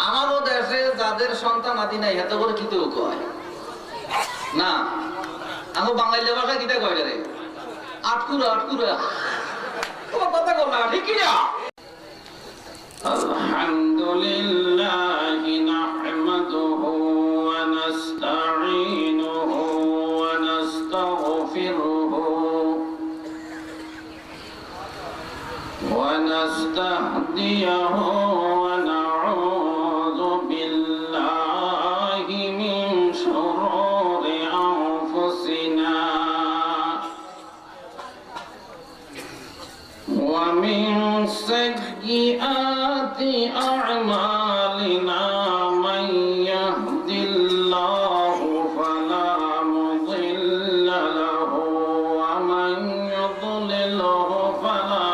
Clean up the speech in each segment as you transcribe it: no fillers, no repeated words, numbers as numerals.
আমারও দেশে যাদের সন্তান আদি নাই এত করে কিতেও কয় না। আমি বাঙালি ভাষায় কিতা কয় রে? আটকুরা আটকুরা। তোমার কথা কও না, ঠিক কি না? আলহামদুলিল্লাহ নাহমাদুহু ওয়া নাস্তাঈনুহু ওয়া নাস্তাগফিরুহু ওয়া নাস্তাহদিয়ুহু ওয়া নাউযু বিল্লাহি মিন শুরুরি আনফুসিনা ওয়া মিন سيئات أعمالنا من يهد الله فلا مضل له ومن يضلله فلا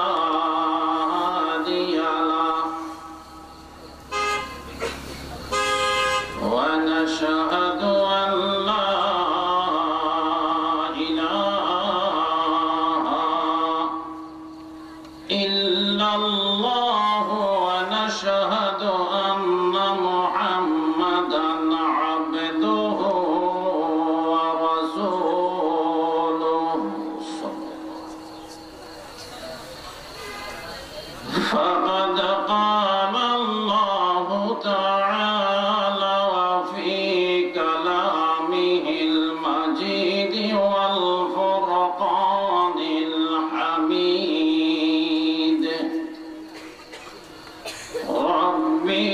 هادي له ونشهد أن لا إله إلا الله ونشهد أن محمدا عبده ورسوله فقد قال الله تعالى وفي كلامه المجيد والفرقان الحميد ربي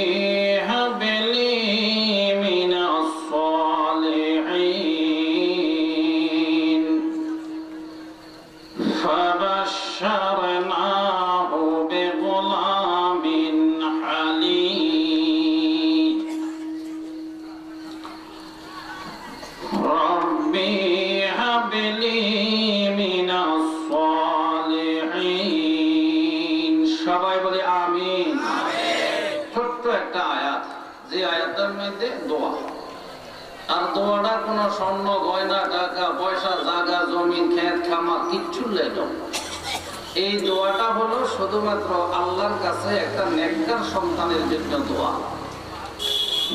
هب لي من الصالحين فبشرناه بغلام حليم ربي هب لي من الصالحين সবাই বলি আমিন। ছোট্ট একটা আয়াত, যে আয়াতের মধ্যে দোয়া, আর দোয়াটার কোনো স্বর্ণ গয়না টাকা পয়সা জায়গা জমি ক্ষেত খামার কিচ্ছু লেগে। এই দোয়াটা হলো শুধুমাত্র আল্লাহর কাছে একটা নেককার সন্তানের জন্য দোয়া।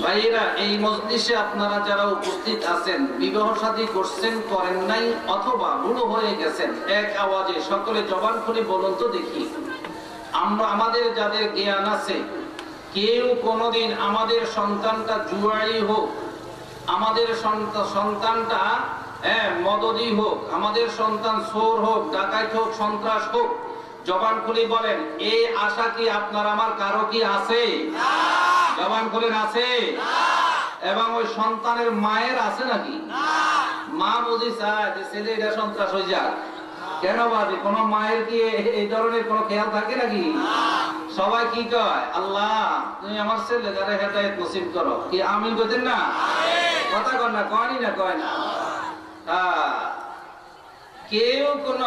ভাইয়েরা, এই মজলিসে আপনারা যারা উপস্থিত আছেন, বিবাহ শাদী করছেন করেন নাই, অথবা বুড়ো হয়ে গেছেন, এক আওয়াজে সকলে জবান খুলে বলুন তো দেখি, আমরা আমাদের যাদের জ্ঞান আছে, কেউ কোনোদিন আমাদের সন্তানটা জুয়ারি হোক, আমাদের সন্তানটা মদদি হোক, আমাদের সন্তান চোর হোক, ডাকাত হোক, সন্ত্রাস হোক, জবান খুলে বলেন, এই আশা কি আপনার আমার কারো কি আছে? জবান খুলেন, আছে? এবং ওই সন্তানের মায়ের আছে নাকি? মা বুঝি চায় যে ছেলে এটা সন্ত্রাস হয়ে যাক, কেন বাজে? কোন মায়ের কি এই ধরনের কোন খেয়াল থাকে নাকি? সবাই কি কয়, আল্লাহ তুমি আমার ছেলে যারা হেদায়েত নসিব করো, কি আমিন বলেন না? কথা কন না, কয়নি না, কয় না। কেউ কোন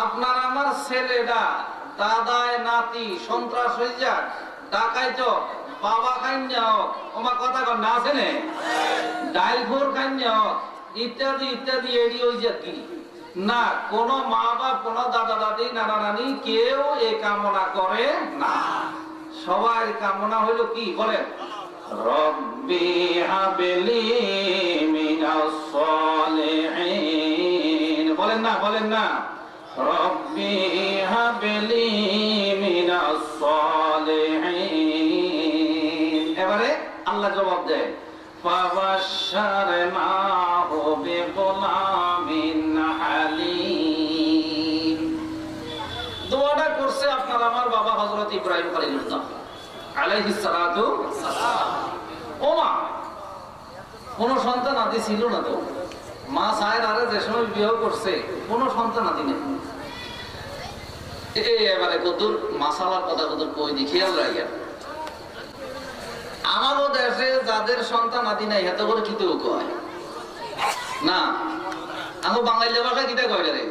আপনার আমার ছেলেটা দাদায় নাতি সন্ত্রাস হয়ে যাক, ডাকাইত বাবা খাইন্য হোক, ওমা কথা কন না, আছে না? ডাইল ভোর খাইন্য হোক, ইত্যাদি ইত্যাদি, এড়ি হয়ে যাক কি না, কোন মা বাপ, কোন দাদা দাদি, নানা নানি কেউ এই কামনা করে না। সবার কামনা হইল কি বলেন? রব্বি হাবলি মিনাস সালিহিন। বলেন না, বলেন না, রব্বি হাবলি মিনাস সালিহিন। এবারে আল্লাহ জবাব দেয়, ফাবাশশারনাহু বিগুলামিন হালিম। দোয়াটা করছে আপনার আমার বাবা হযরত ইব্রাহিম খলিলুল্লাহ আলাইহিস সালাতু ওয়াসসালাম। ওমা কোন সন্তান আদি ছিল না, তো মা সায়ের আরে যে সময় বিয়ে করছে কোন সন্তান আদি নেই। এবারে কদুর মাসালার কথা কদুর কই দি, খেয়াল রাখিয়া। আমারও দেশে যাদের সন্তান আদি নাই এত করে কিতেও কয় না। আমি বাঙালি ভাষায় কিতা কয় রে?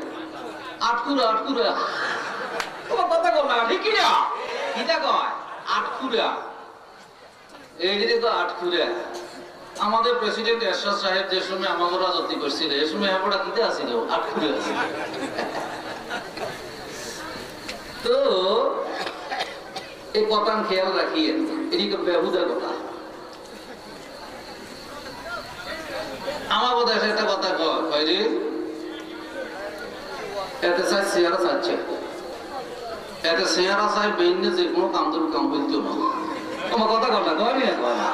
আটকুরা আটকুরা। তোমার কথা কও না, ঠিক কি না? কিতা কয়? আটকুরা। এই যে তো আটকুরা। আমাদের প্রেসিডেন্ট এরশাদ সাহেব যে সময় আমাদের রাজত্ব করছিল, এই সময় আমরা কিতা আছিল? আটকুরা আছিল। তো এই কথা খেয়াল রাখিয়ে এদিকে বেহুদার কথা। আমার বোধ হয় একটা কথা কয় রে, এতে চাই চেয়ারা চাচ্ছে, এতে চেয়ারা চাই বেইনে যে কোনো কাম তোর কাম বলতো না। আমার কথা কথা কয় না, কয় না,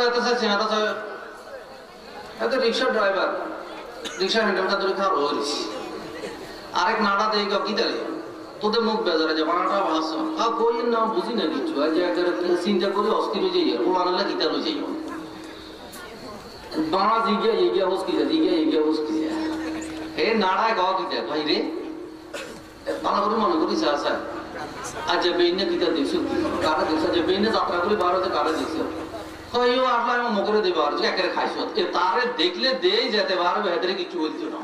এতে চাই চেয়ারা চাই, এতে রিক্সা ড্রাইভার রিক্সা হ্যান্ডেলটা ধরে খাওয়া রয়েছে, আরেক নাড়া দেই কি তারে তোদের মুখ বেজারে যে বানাটা ভাষা কই না বুঝি না কিছু, চিন্তা করে অস্থির হয়ে যাই ওলা নালে গীতা হয়ে যাই বানা জিগিয়া এগিয়া হসকি যা জিগিয়া এগিয়া হসকি যা এ নাড়ায় গাওয়া কিতা ভাই রে বানা করে মনে করিস আসা আজ বেইনে কিতা দেখছো কারা দেখছো যে বেইনে যাত্রা করে বার হতে কারা দেখছো কইও আপলা আমি মকরে দেব আর একেরে খাইছো এ তারে দেখলে দেই যেতে পারবে এদের কিছু বলতো না।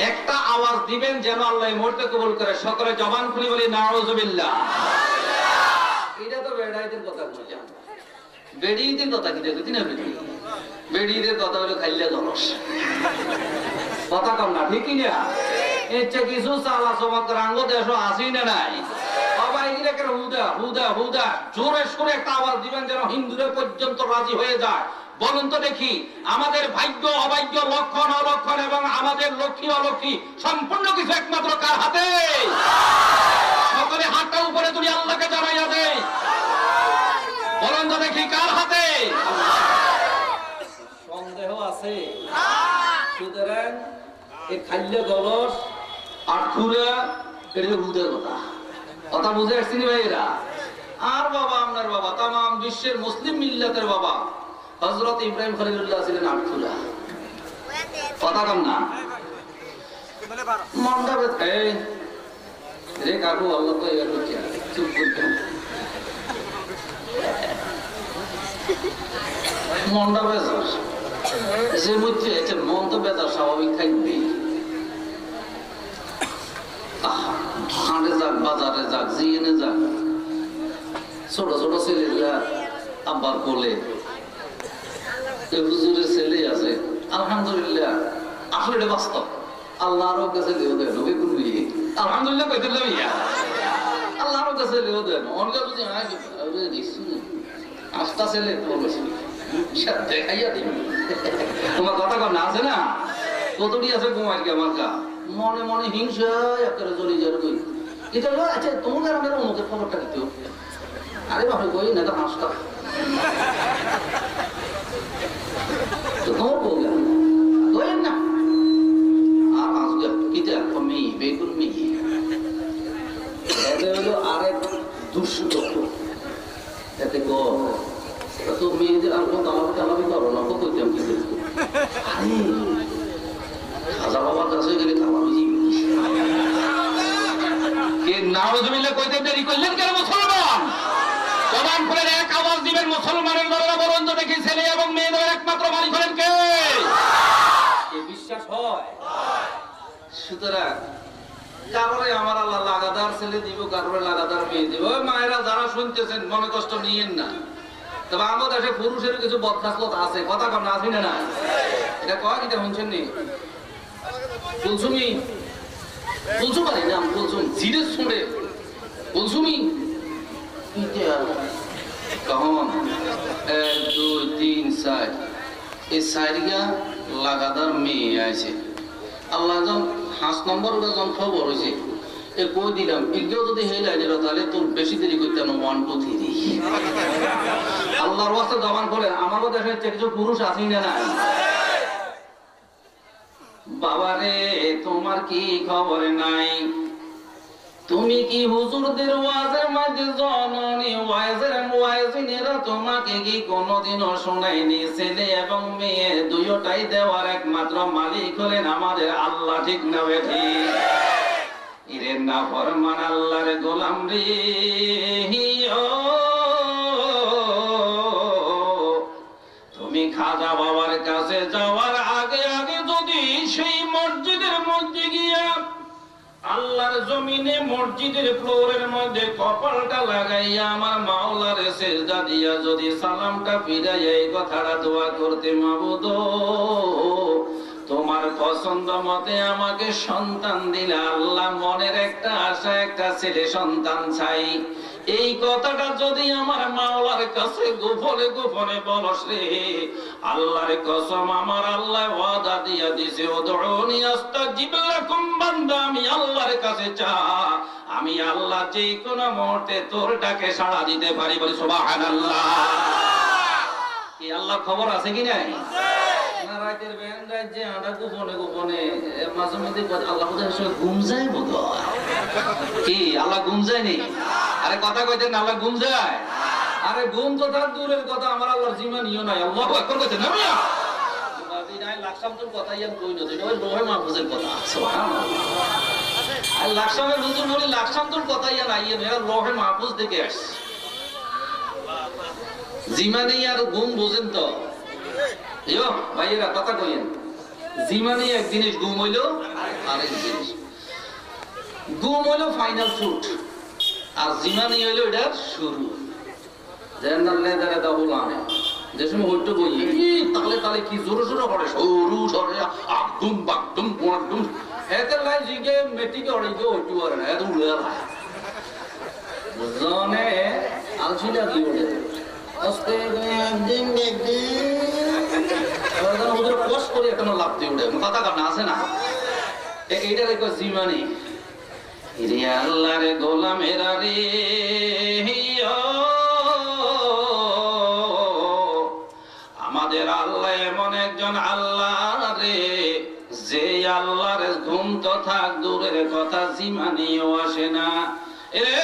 একটা আওয়াজ দিবেন যেন আল্লাহ এই মুহূর্তে কবুল করে, সকলে জবান খুলে বলি নাউযুবিল্লাহ। এটা তো বেড়াইদের কথা বললাম, বেড়িদের কথা কি দেখি না, বেড়িদের কথা হলো খাইলে দরস কথা কম না, ঠিকই না ইচ্ছে কিছু চালা চমৎকার আঙ্গ দেশ আসি না নাই সবাই হুদা হুদা হুদা জোরে সোরে একটা আওয়াজ দিবেন যেন হিন্দুদের পর্যন্ত রাজি হয়ে যায়। বলুন তো দেখি আমাদের ভাগ্য অভাগ্য লক্ষণ অলক্ষণ এবং আমাদের লক্ষ্মী অলক্ষ্মী সম্পূর্ণ কিছু একমাত্র কার হাতে? সকলে হাতটা উপরে তুলি আল্লাহকে জানাইয়া দেয়, বলুন তো দেখি কার হাতে? সন্দেহ আছে? সুতরাং এই খাইলে গলস আটকুরা এটা হুদের কথা, কথা বুঝে আসছি নি ভাইরা? আর বাবা আপনার বাবা তাম বিশ্বের মুসলিম মিল্লাতের বাবা হযরত ইব্রাহিম খলিলুল্লাহ ছিলেন আটকুরা, কথা কম না মনটা এই রে কাকু আল্লাহ তো এবার হচ্ছে চুপ করতে মনটা বেজার যে বুঝছে মন তো বেজার স্বাভাবিক থাকবে। হাটে যাক বাজারে যাক জিএনে যাক ছোট ছোট ছেলেরা আব্বার কোলে হুজুরের ছেলে আছে আলহামদুলিল্লাহ, আসলে এটা বাস্তব আল্লাহর কাছে লেও দেন আলহামদুলিল্লাহ কইতে ভাইয়া আল্লাহর কাছে লেও দেন অনেকে বুঝি দিচ্ছি আস্তা ছেলে দেখাইয়া দিন তোমার কথা কম না আছে না কতটি আছে কুমার কে আমার কা মনে মনে হিংসা একটা চলে যার কই এটা আচ্ছা তোমার গ্রামের অমুকের খবরটা কি? আরে বাপরে কই না তো হাসটা তোমার বউ কইেন না আর আসবে কিটা কমি বেগুন মি এটা হলো আরেক দুষ্ট এতে গো তো মেয়েদের আর কোনো দালাবি করো না কত কইতাম কি খাজা বাবার কাছে গেলে খাবার নাউযুবিল্লাহ কইতে দেরি করলেন কেন মুসলমান? জবান খুলে এক আওয়াজ দিবেন মুসলমানের দলেরা, বলুন তো দেখি ছেলে এবং মেয়েদের একমাত্র মালিক হলেন কে? এই বিশ্বাস হয়? সুতরাং কারণে আমার আল্লাহ লাগাতার ছেলে দিব, কারণে লাগাতার মেয়ে দিব। মায়েরা যারা শুনতেছেন মনে কষ্ট নিয়েন না, তবে আমাদের দেশে পুরুষের কিছু বদখাসলত আছে, কথা কম না আসি না? এটা কয় কিটা শুনছেন নি? কুলসুমি কুলসুম আরে নাম কুলসুম ধীরে শুনে কুলসুমি কখন 1 2 3 4 এই সাইরিয়া লাগাতার মেয়ে আছে। আল্লাহ যখন 5 নম্বর যখন খবর হয়েছে এ কই দিলাম এগিয়েও যদি হয়ে যায় তাহলে তোর বেশি দেরি করতে না 1 2 3 আল্লাহর ওয়াস্তে জবান করে আমারও দেশে কিছু পুরুষ আসেই না নাই বাবারে তোমার কি খবর নাই? তুমি কি হুজুরদের ওয়াজের মধ্যে জননী ওয়াজিনেরা তোমাকে কি কোনোদিনও শোনায়নি? ছেলে এবং মেয়ে দুইটাই দেওয়ার একমাত্র মালিক হলেন আমাদের আল্লাহ, ঠিক না বেঠি? ইরে না ফরমান আল্লাহর গোলাম রে ও তুমি খাজা বাবার কাছে যাওয়ার আগে আগে যদি সেই মসজিদের মধ্যে গিয়া আল্লাহর জমিনে মসজিদের ফ্লোরের মধ্যে কপালটা লাগাইয়া আমার মাওলার সেজদা দিয়া যদি সালামটা ফিরাইয়া এই কথাটা দোয়া করতে মাবুদ তোমার পছন্দ মতে আমাকে সন্তান দিলে আল্লাহ, মনের একটা আশা, একটা ছেলে সন্তান চাই। এই কথাটা যদি আমার মাওলার কাছে গোপনে গোপনে বলস রে, আল্লাহর কসম আমার আল্লাহ ওয়াদা দিয়া দিছে, উদউনি আস্তাজিব লাকুম, বান্দা আমি আল্লাহর কাছে চা, আমি আল্লাহ যে কোনো মুহূর্তে তোর ডাকে সাড়া দিতে পারি। বলি সুবহানাল্লাহ। কি আল্লাহর খবর আছে কি নাই? না রাতের বেলায় যে আটা গোপনে গোপনে মাঝে মধ্যে আল্লাহ ঘুম যায় বোধ হয়। কি আল্লাহ ঘুম যায়নি? আরে কথা কইতেন না, আল্লাহ ঘুম যায়? আরে ঘুম তো তার দূরের কথা, আমার আল্লাহর জিমানিও নাই। আল্লাহু আকবার কইতেন না মিয়া? বাদি নাই লাখসাম তোর কথাই আর কই না, এটা ওই লোহে মাহফুজের কথা। সুবহানাল্লাহ। আর লাখসামের হুজুর বলি লাখসাম তোর কথাই আর নাই, এরা লোহে মাহফুজ দেখে আসছে। জিমানি আর ঘুম বুঝেন তো? ইয়ো ভাইয়েরা কথা কইেন, জিমানি এক জিনিস, ঘুম হইলো আরেক জিনিস। ঘুম হইলো ফাইনাল ফুট, আর জিমানি হইলো এটার শুরু। জেনারেলে দাঁড়া দাবুল আনে যে সময় হইতো বই তালে তালে কি জোরে জোরে করে সরু সরে আকদুম বাকদুম কোয়াকদুম, এতে লাই জিগে মেটিকে অড়িকে হইতো পারে না, এত উড়ে যায় জনে আলছিলা কি ওঠে আস্তে একদিন ওদের কষ্ট করে এখনো লাভ দিয়ে উঠে কথা কান্না আছে না। এইটা দেখো জিমানি। রে আল্লাহ রে গোলামেরা রে, আমাদের আল্লাহ এমন একজন আল্লাহ রে, যে আল্লাহর ঘুম তো থাক দূরের কথা, জিমানিও আসে না। রে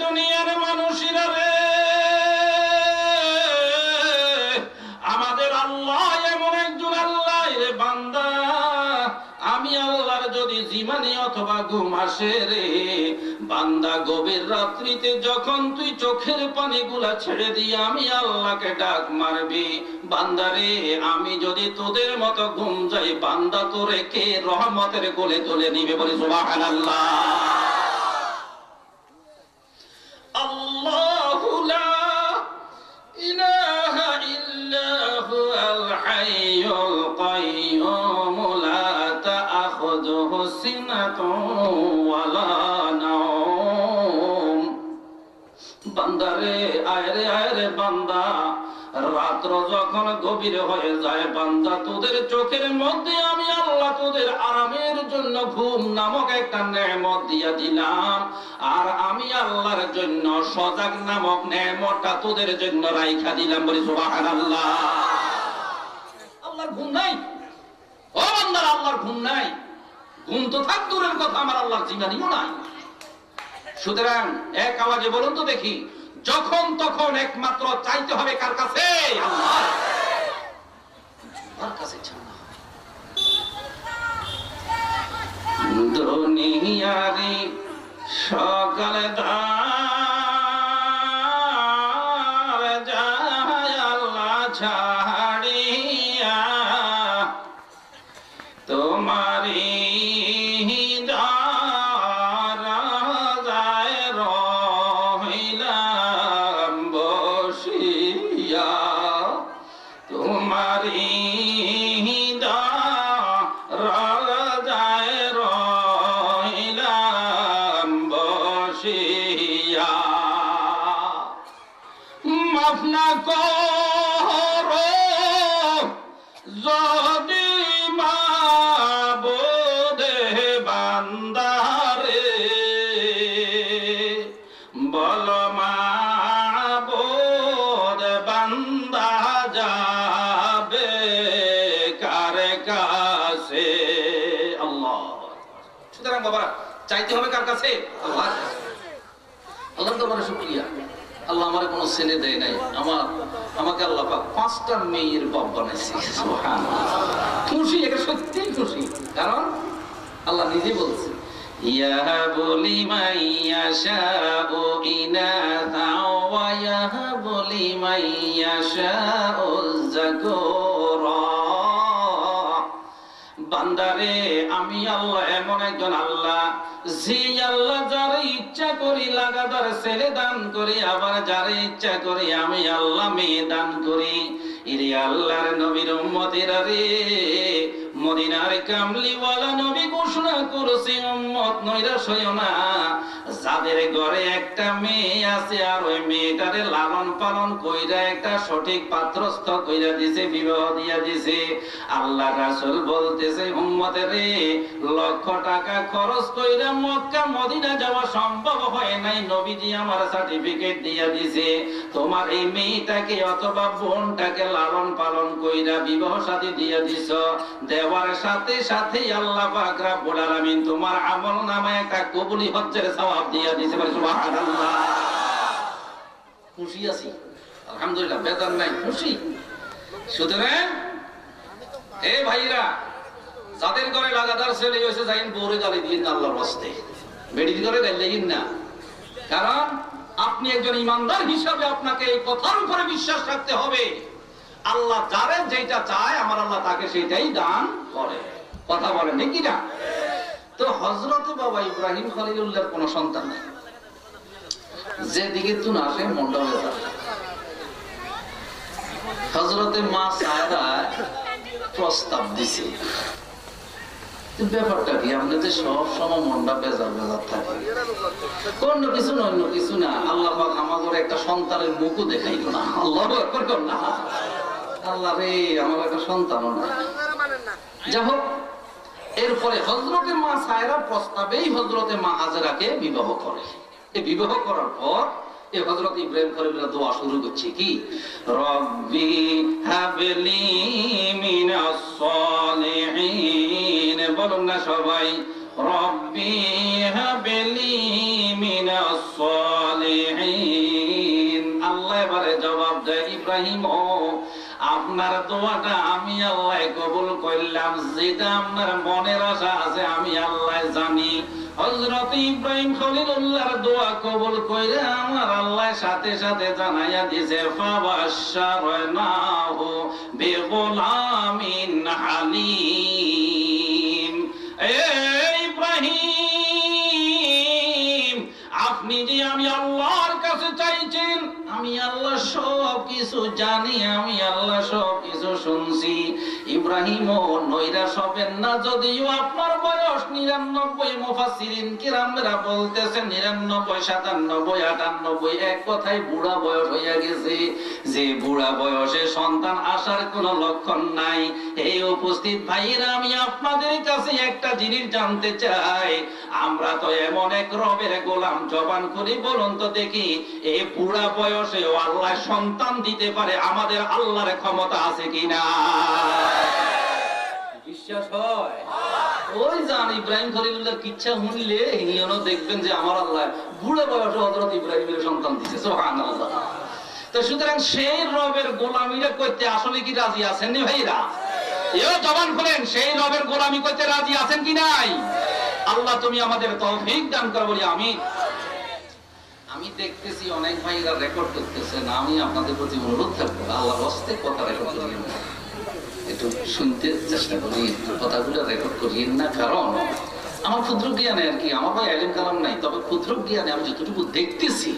দুনিয়ার মানুষেরা রে, আমাদের আল্লাহ এমন একজন আল্লাহ রে বান্দা, আমি আল্লাহর যদি জিমানি অথবা ঘুম আসে রে বান্দা, গভীর রাত্রিতে যখন তুই চোখের পানিগুলা ছেড়ে দিয়ে আমি আল্লাহকে ডাক মারবি, বান্দা রে আমি যদি তোদের মতো ঘুম যাই, বান্দা তোরে কে রহমতের কোলে তুলে নিবে। বলি সুবহানাল্লাহ। আল্লাহু লা ইলাহা ইল্লা হুয়াল হাইয়ুল কাইয়্যুম, লা তা'খুযুহু সিনাতুন ওয়ালা নাওম। বান্দা রে আয় রে বান্দা, রাত্র যখন গভীর হয়ে যায় বান্দা, তোদের চোখের মধ্যে আমি আল্লাহ তোদের আরামের জন্য ঘুম নামক একটা নেয়ামত দিয়া দিলাম, আর আমি আল্লাহর জন্য সজাগ নামক নেয়ামতটা তোদের জন্য রাইখা দিলাম। বলি সুবহানাল্লাহ। আল্লাহর ঘুম নাই ও বান্দা, আল্লাহর ঘুম নাই। ঘুম তো থাক দূরের কথা, আমার আল্লাহর জিমানিও নাই। সুতরাং এক আওয়াজে বলুন তো দেখি, যখন তখন একমাত্র চাইতে হবে কার কাছে? আল্লাহর কাছে। দুনিয়ারি সকালে দ্বার যায় আল্লাহ ছাড়িয়া, তোমারি মাফ না করো যদি মাবুদে বান্দারে, বল মাবুদ বান্দা যাবে কার কাছে? আল্লাহ। সুতরাং বাবা চাইতে হবে কার কাছে? আল্লাহর কাছে। আল্লাহর দরবারে শুকরিয়া, আল্লাহ আমারে কোনো ছেলে দেয় নাই, আমাকে আল্লাহ পাক 5টা মেয়ের বাপ বানাইছে। সুবহানাল্লাহ। খুশি, এটা সত্যি খুশি, কারণ আল্লাহ নিজে বলছে ইয়াহাবু লিমান ইয়াশাউ ইনাসা ওয়া ইয়াহাবু লিমান ইয়াশাউ যাকুরা। বান্দারে আমি আল্লাহ এমন একজন আল্লাহ, যে আল্লাহ যার ইচ্ছা করি লাগাতার ছেলে দান করি, আবার যার ইচ্ছা করি আমি আল্লাহ মেয়ে দান করি। ইরে আল্লাহর নবীর উম্মতেরা রে, মদিনার কামলিওয়ালা নবী ঘোষণা করেছে উম্মত নৈরাশ হইও না, যাদের ঘরে একটা মেয়ে আছে আর ওই মেয়েটারে লালন পালন কইরা একটা সঠিক পাত্রস্থ কইরা দিছে, বিবাহ দিয়া দিছে, আল্লাহ রাসূল বলতেছে উম্মতের লক্ষ টাকা খরচ কইরা মক্কা মদিনা যাওয়া সম্ভব হয় নাই, নবীজি আমার সার্টিফিকেট দিয়া দিছে, তোমার এই মেয়েটাকে অথবা বোনটাকে লালন পালন কইরা বিবাহ শাদী দিয়া দিছ, দেওয়ার সাথে সাথে আল্লাহ পাক রব্বুল আলামিন তোমার আমলনামায় একটা কবুলি হজ্জের সওয়াব দিয়া দিছে। সুবহানাল্লাহ। খুশি আছি আলহামদুলিল্লাহ, বেজার নাই, খুশি। সুতরাং এই ভাইরা যাদের ঘরে লাগাতার ছেলে হয়েছে যাইন বউরে গালি দিন না, আল্লাহর রাস্তে বেডির করে গাইলেন না, কারণ আপনি একজন ইমানদার হিসাবে আপনাকে এই কথার উপরে বিশ্বাস রাখতে হবে, আল্লাহ যারে যেটা চায় আমার আল্লাহ তাকে সেটাই দান করে। কথা বলেন ঠিক কিনা? তো হযরত বাবা ইব্রাহিম খলিলুল্লাহর কোন সন্তান নাই, যেদিকে তুন আসে মনটা হয়ে যায়। হযরতে মা সায়রা প্রস্তাব দিছে, ব্যাপারটা কি আপনাদের সব সময় মনটা বেজার বেজার থাকে, কোন কিছু না অন্য কিছু না, আল্লাহ পাক আমাদের একটা সন্তানের মুখও দেখাইল না, আল্লাহু আকবার কর না, আল্লাহ রে আমার একটা সন্তানও না। যাই হোক, এরপরে হযরতে মা সায়রা প্রস্তাবেই হযরতে মা হাজেরাকে বিবাহ করে। এই বিবাহ করার পর এই হযরত ইব্রাহিম খলিলুল্লাহ দোয়া শুরু করছে কি, রব্বি হাবলি মিনাস সালিহিন, বলুন না সবাই, রব্বি হাবলি মিনাস সালিহিন। আল্লাহ এবারে জবাব দেয়, ইব্রাহিম ও আপনার দোয়াটা আমি আল্লাহ কবুল করলাম, যেটা আপনার মনের আশা আছে আমি আল্লাহ জানি। হযরত ইব্রাহিম খলিলুল্লাহর দোয়া কবুল কইরা আমার আল্লাহ সাথে সাথে জানাইয়া দিয়েছে, ফাবাশশারনাহু বিগুলামিন হালিম। ইব্রাহিম, আপনি যে আমি আল্লাহর কাছে চাইছেন, আমি আল্লাহ সব কিছু জানি, আমি আল্লাহ সব কিছু শুনছি। ইব্রাহিম ও নৈরাশ হবেন না, যদিও আপনার বয়স 99, মুফাসসিরিন কিরামরা বলতেছেন 99, 97, 98, এক কথায় বুড়া বয়স হইয়া গেছে, যে বুড়া বয়সে সন্তান আসার কোনো লক্ষণ নাই। এই উপস্থিত ভাইরা, আমি আপনাদের কাছে একটা জিনিস জানতে চাই, আমরা তো এমন এক রবের গোলাম, জবান করি বলুন তো দেখি, এই বুড়া বয়সেও আল্লাহ সন্তান দিতে পারে, আমাদের আল্লাহর ক্ষমতা আছে কিনা? বিশ্বাস হয়? ওই জান ইব্রাহিম খলিলুল্লাহর কিচ্ছা শুনলে হিনিয়নো দেখবেন যে আমার আল্লাহ বুড়া বয়সে হযরত ইব্রাহিমের সন্তান দিয়েছে। সুবহানাল্লাহ। তো সুতরাং সেই রবের গোলামিরা করতে আসলে কি রাজি আছেন নি ভাইরা? এও জবান করেন, সেই রবের গোলামি করতে রাজি আছেন কি নাই? আল্লাহ তুমি আমাদের তৌফিক দান করো, বলি আমিন। আমি দেখতেছি অনেক ভাইরা রেকর্ড করতেছেন, আমি আপনাদের প্রতি অনুরোধ থাকবো আল্লাহর হস্তে কথা রেকর্ড করিয়েন না, একটু শুনতে চেষ্টা করি, কথাগুলো রেকর্ড করিয়েন না, কারণ আমার ক্ষুদ্র জ্ঞানে আর কি, আমার ভাই আলেম কালাম নাই, তবে ক্ষুদ্র জ্ঞানে আমি যতটুকু দেখতেছি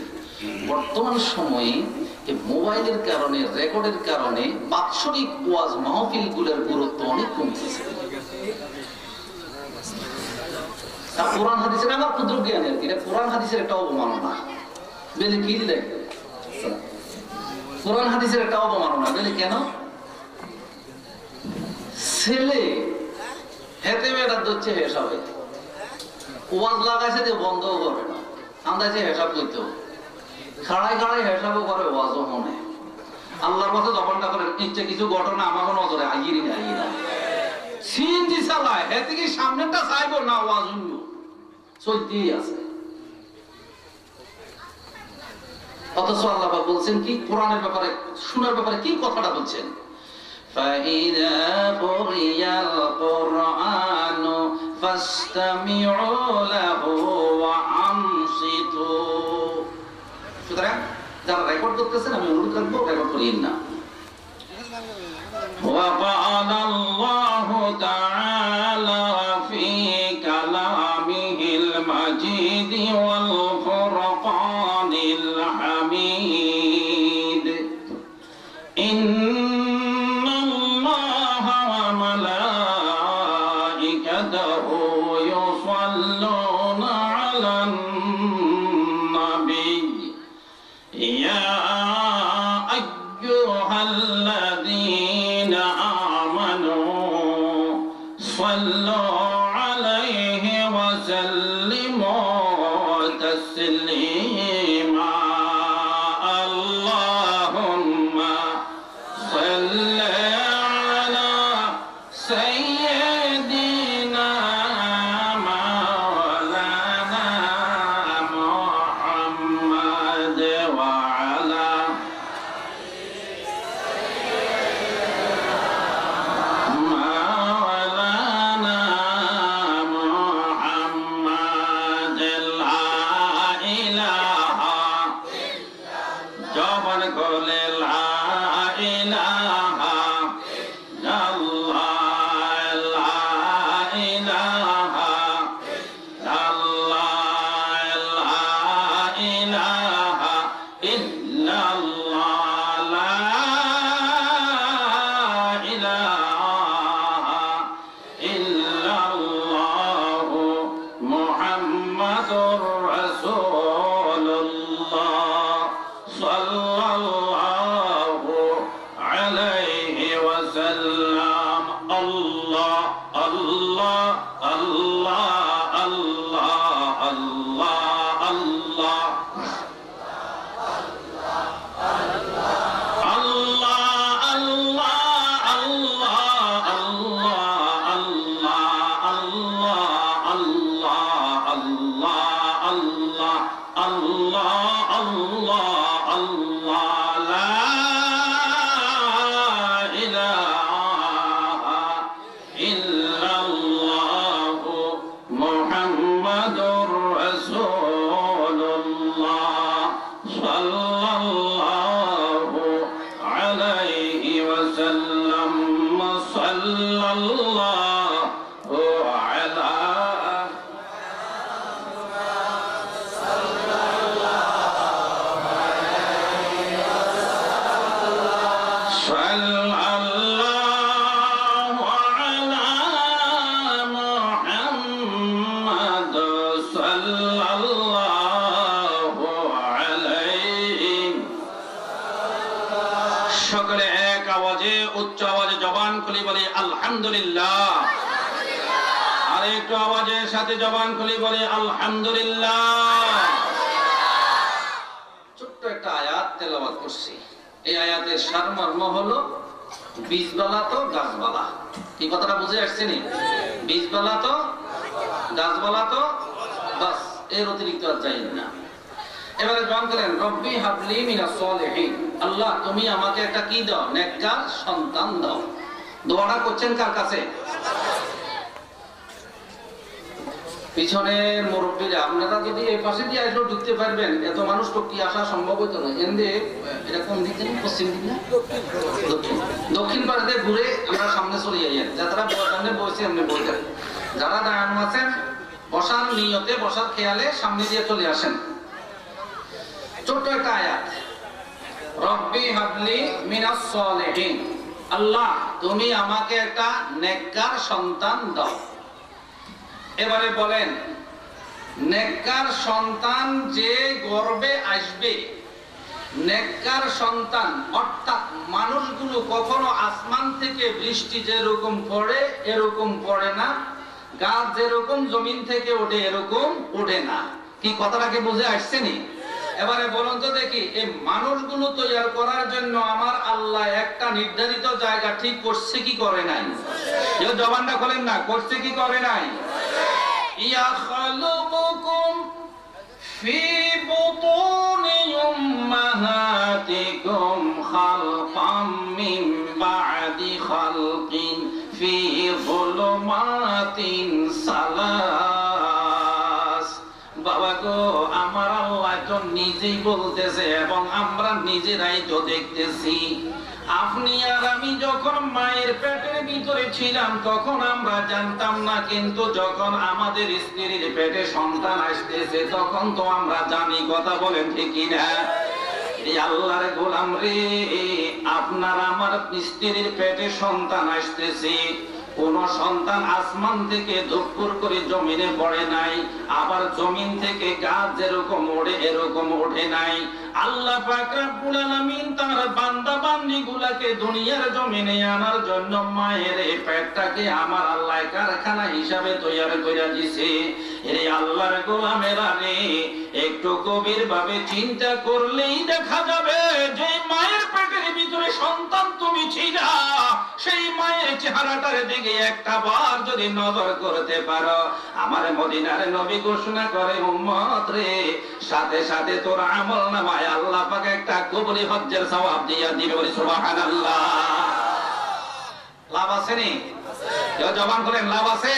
বর্তমান সময়ে এই মোবাইলের কারণে, রেকর্ডের কারণে বাৎসরিক ওয়াজ মাহফিল গুলোর গুরুত্ব অনেক কমে গেছে। কোরআন হাদিসের, আমার ক্ষুদ্র জ্ঞানে আর কি, এটা কোরআন হাদিসের একটা অবমাননা, বেলে কি দেয়, কোরআন হাদিসের একটা অবমাননা, বেলে কেন? ছেলে হেতে বেটা দিচ্ছে হেসাবে, ওয়াজ লাগাইছে যে বন্ধও করে না, আমরা যে হেসাব করতেও খাড়াই খাড়াই হেসাবও করে, ওয়াজও মনে আল্লাহর কথা জবানটা করে নিচ্ছে, কিছু ঘটনা আমাকে নজরে আইয়েরই না, আইয়ে না সিএনজি চালায়, হেতে কি সামনেটা চাইবো না, ওয়াজ শুনবো, চলতেই আছে। অথচ আল্লাহ বলছেন কি কোরআনের ব্যাপারে, শোনার ব্যাপারে কি কথাটা বলছেন, فَإِذَا قُرِئَ الْقُرْآنُ فَاسْتَمِعُوا لَهُ وَأَنصِتُوا। সুতরাং যারা রেকর্ড করতেছেন আমি অনুরোধ করবো রেকর্ড করিয়েন না। وَقَالَ اللَّهُ تَعَالَى فِي كَلَامِهِ الْمَجِيدِ وَالْفُرْقَانِ الْحَمِيدِ إِنَّ اللَّهَ وَمَلَائِكَتَهُ يا أيها الذين آمنوا صلوا عليه وسلموا تسليما اللهم صل على سيدنا مولانا محمد وعلى مولانا محمد لا إله জবান খুলে লা ইলাহা ইল্লাল্লাহ লা ইলাহা ইল্লাল্লাহ লা ইলাহা ইল্লাল্লাহ লা ইলাহা ইল্লাল্লাহ মুহাম্মাদুর রাসূলুল্লাহ সাল্লাল্লাহু আলাইহি ওয়াসাল্লাম আল্লাহ আল্লাহ আল্লাহ আল্লাহ আল্লাহ আল্লাহ সকলে এক আওয়াজে উচ্চ আওয়াজে জবান খুলে বলে আলহামদুলিল্লাহ। আর একটু আওয়াজের সাথে জবান খুলে বলে আলহামদুলিল্লাহ। ছোট্ট একটা আয়াত তেলাওয়াত করছি। এই আয়াতের সারমর্ম হলো বীজবালা তো গাছবালা। কি কথাটা বুঝে আসছে নি? বীজবালা তো গাছবালা তো বাস, এর অতিরিক্ত আর যাই না। এবারে জবান করেন রব্বি হাবলি মিনাস সলিহিন। আল্লাহ তুমি আমাকে একটা কি দাও? নেককার সন্তান দাও। দোয়াটা করছেন কার কাছে? পিছনের মুরব্বীরা আপনারা যদি এই পাশে দিয়ে আসলে ঢুকতে পারবেন, এত মানুষ তো কি আসা সম্ভব হইতো না। এমনি এটা কোন দিক থেকে? পশ্চিম দিক না দক্ষিণ? দক্ষিণ পাশ দিয়ে ঘুরে আমরা সামনে চলে যাই। যারা সামনে বসে এমনি বলতেন, যারা দাঁড়ানো আছেন বসার নিয়তে বসার খেয়ালে সামনে দিয়ে চলে আসেন। ছোট্ট একটা আয়াত, রব্বি হাবলি মিনাস সলিহিন। আল্লাহ তুমি আমাকে একটা নেককার সন্তান দাও। এবারে বলেন, নেককার সন্তান যে গর্ভে আসবে, নেককার সন্তান অর্থাৎ মানুষগুলো কখনো আসমান থেকে বৃষ্টি যেরকম পড়ে এরকম পড়ে না, গাছ যেরকম জমিন থেকে ওঠে এরকম ওঠে না। কি কথাটাকে বুঝে আসছে নি? এবারে বলুন তো দেখি, এই মানুষগুলো তৈরি করার জন্য আমার আল্লাহ একটা নির্ধারিত জায়গা ঠিক করছে কি করে নাই? কেউ জবানটা খোলেন না, করছে কি করে নাই? ইয়াখলুকুকুম ফি বুতুনি উম্মাহাতিকুম খালকাম মিন বা'দি খালকিন ফি যুলুমাতিন সালাস। বাবা গো, আমার আল্লাহ তো নিজেই বলতেছে এবং আমরা নিজেরাই তো দেখতেছি। আপনি আর আমি যখন মায়ের পেটের ভিতরে ছিলাম তখন আমরা জানতাম না, কিন্তু যখন আমাদের স্ত্রীর পেটে সন্তান আসতেছে তখন তো আমরা জানি। কথা বলেন ঠিক না? এই আল্লাহর গোলাম রে, আপনার আমার স্ত্রীর পেটে সন্তান আসতেছে, কোন সন্তান আসমান থেকে দুপুর করে জমিনে পড়ে নাই, আবার জমিন থেকে গাছ যেরকম ওঠে এরকম ওঠে নাই। আল্লাহ পাক রব্বুল আলামিন তার বান্দা বান্দীগুলোকে দুনিয়ার জমিনে আনার জন্য মায়ের এই পেটটাকে আমার আল্লাহ কারখানা হিসাবে তৈরি করে দিয়েছে। এই আল্লাহর গোলামেরা রে, একটু গভীর ভাবে চিন্তা করলেই দেখা যাবে যে মায়ের পেটের ভিতরে সন্তান তুমি ছিলা, সেই মায়ের চেহারাটার দিকে একটা বার যদি নজর করতে পারো, আমার মদিনার নবী ঘোষণা করে উম্মত রে, সাথে সাথে তোর আমল নামায় আল্লাহ পাক একটা কবুলি হজ্জের সওয়াব দিয়া দিবে। বলি সুবহানাল্লাহ। লাভ আছে নি? কেউ জবান করেন লাভ আছে?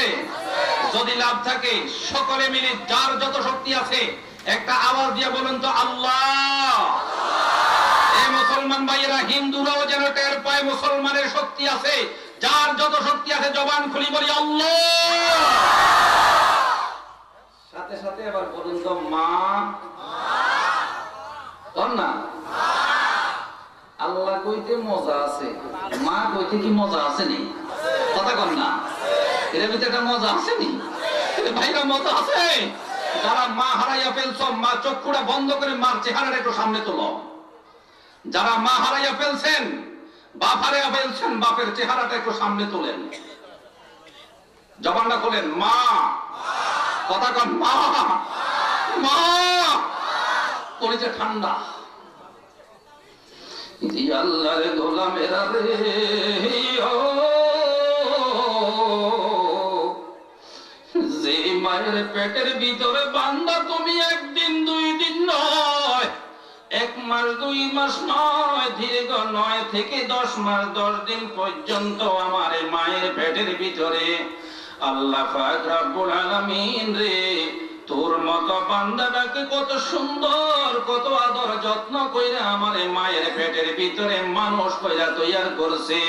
যদি লাভ থাকে সকলে মিলে যার যত শক্তি আছে একটা আওয়াজ দিয়ে বলুন তো আল্লাহ। এই মুসলমান ভাইয়েরা, হিন্দুরাও যেন টের পায় মুসলমানের শক্তি আছে, যার যত শক্তি আছে জবান খুলি বলি আল্লাহ। সাথে সাথে আবার বলুন তো মা। না আল্লাহ কইতে মজা আছে, মা কইতে কি মজা আছে নি? কথা কন না, এর ভিতরে একটা মজা আছে নি? ভাইরা মজা আছে। যারা মা হারাইয়া ফেলছো, মা চক্ষুটা বন্ধ করে মার চেহারাটা একটু সামনে তোলো। যারা মা হারাইয়া ফেলছেন, বাপ হারাইয়া ফেলছেন, বাপের চেহারাটা একটু সামনে তোলেন। জবানটা খোলেন মা। কথা কন মা। মা কলিজা ঠান্ডা। আল্লাহর গোলামেরা রে, যে মায়ের পেটের ভিতরে বান্দা তুমি একদিন 2 দিন নয়, 1 মাস 2 মাস নয়, দীর্ঘ 9 থেকে 10 মাস 10 দিন পর্যন্ত আমার মায়ের পেটের ভিতরে আল্লাহ পাক রব্বুল আলামিন রে, তোর মতো বান্দাটাকে কত সুন্দর, কত আদর যত্ন কইরা আমার মায়ের পেটের ভিতরে মানুষ কইরা তৈয়ার করছে।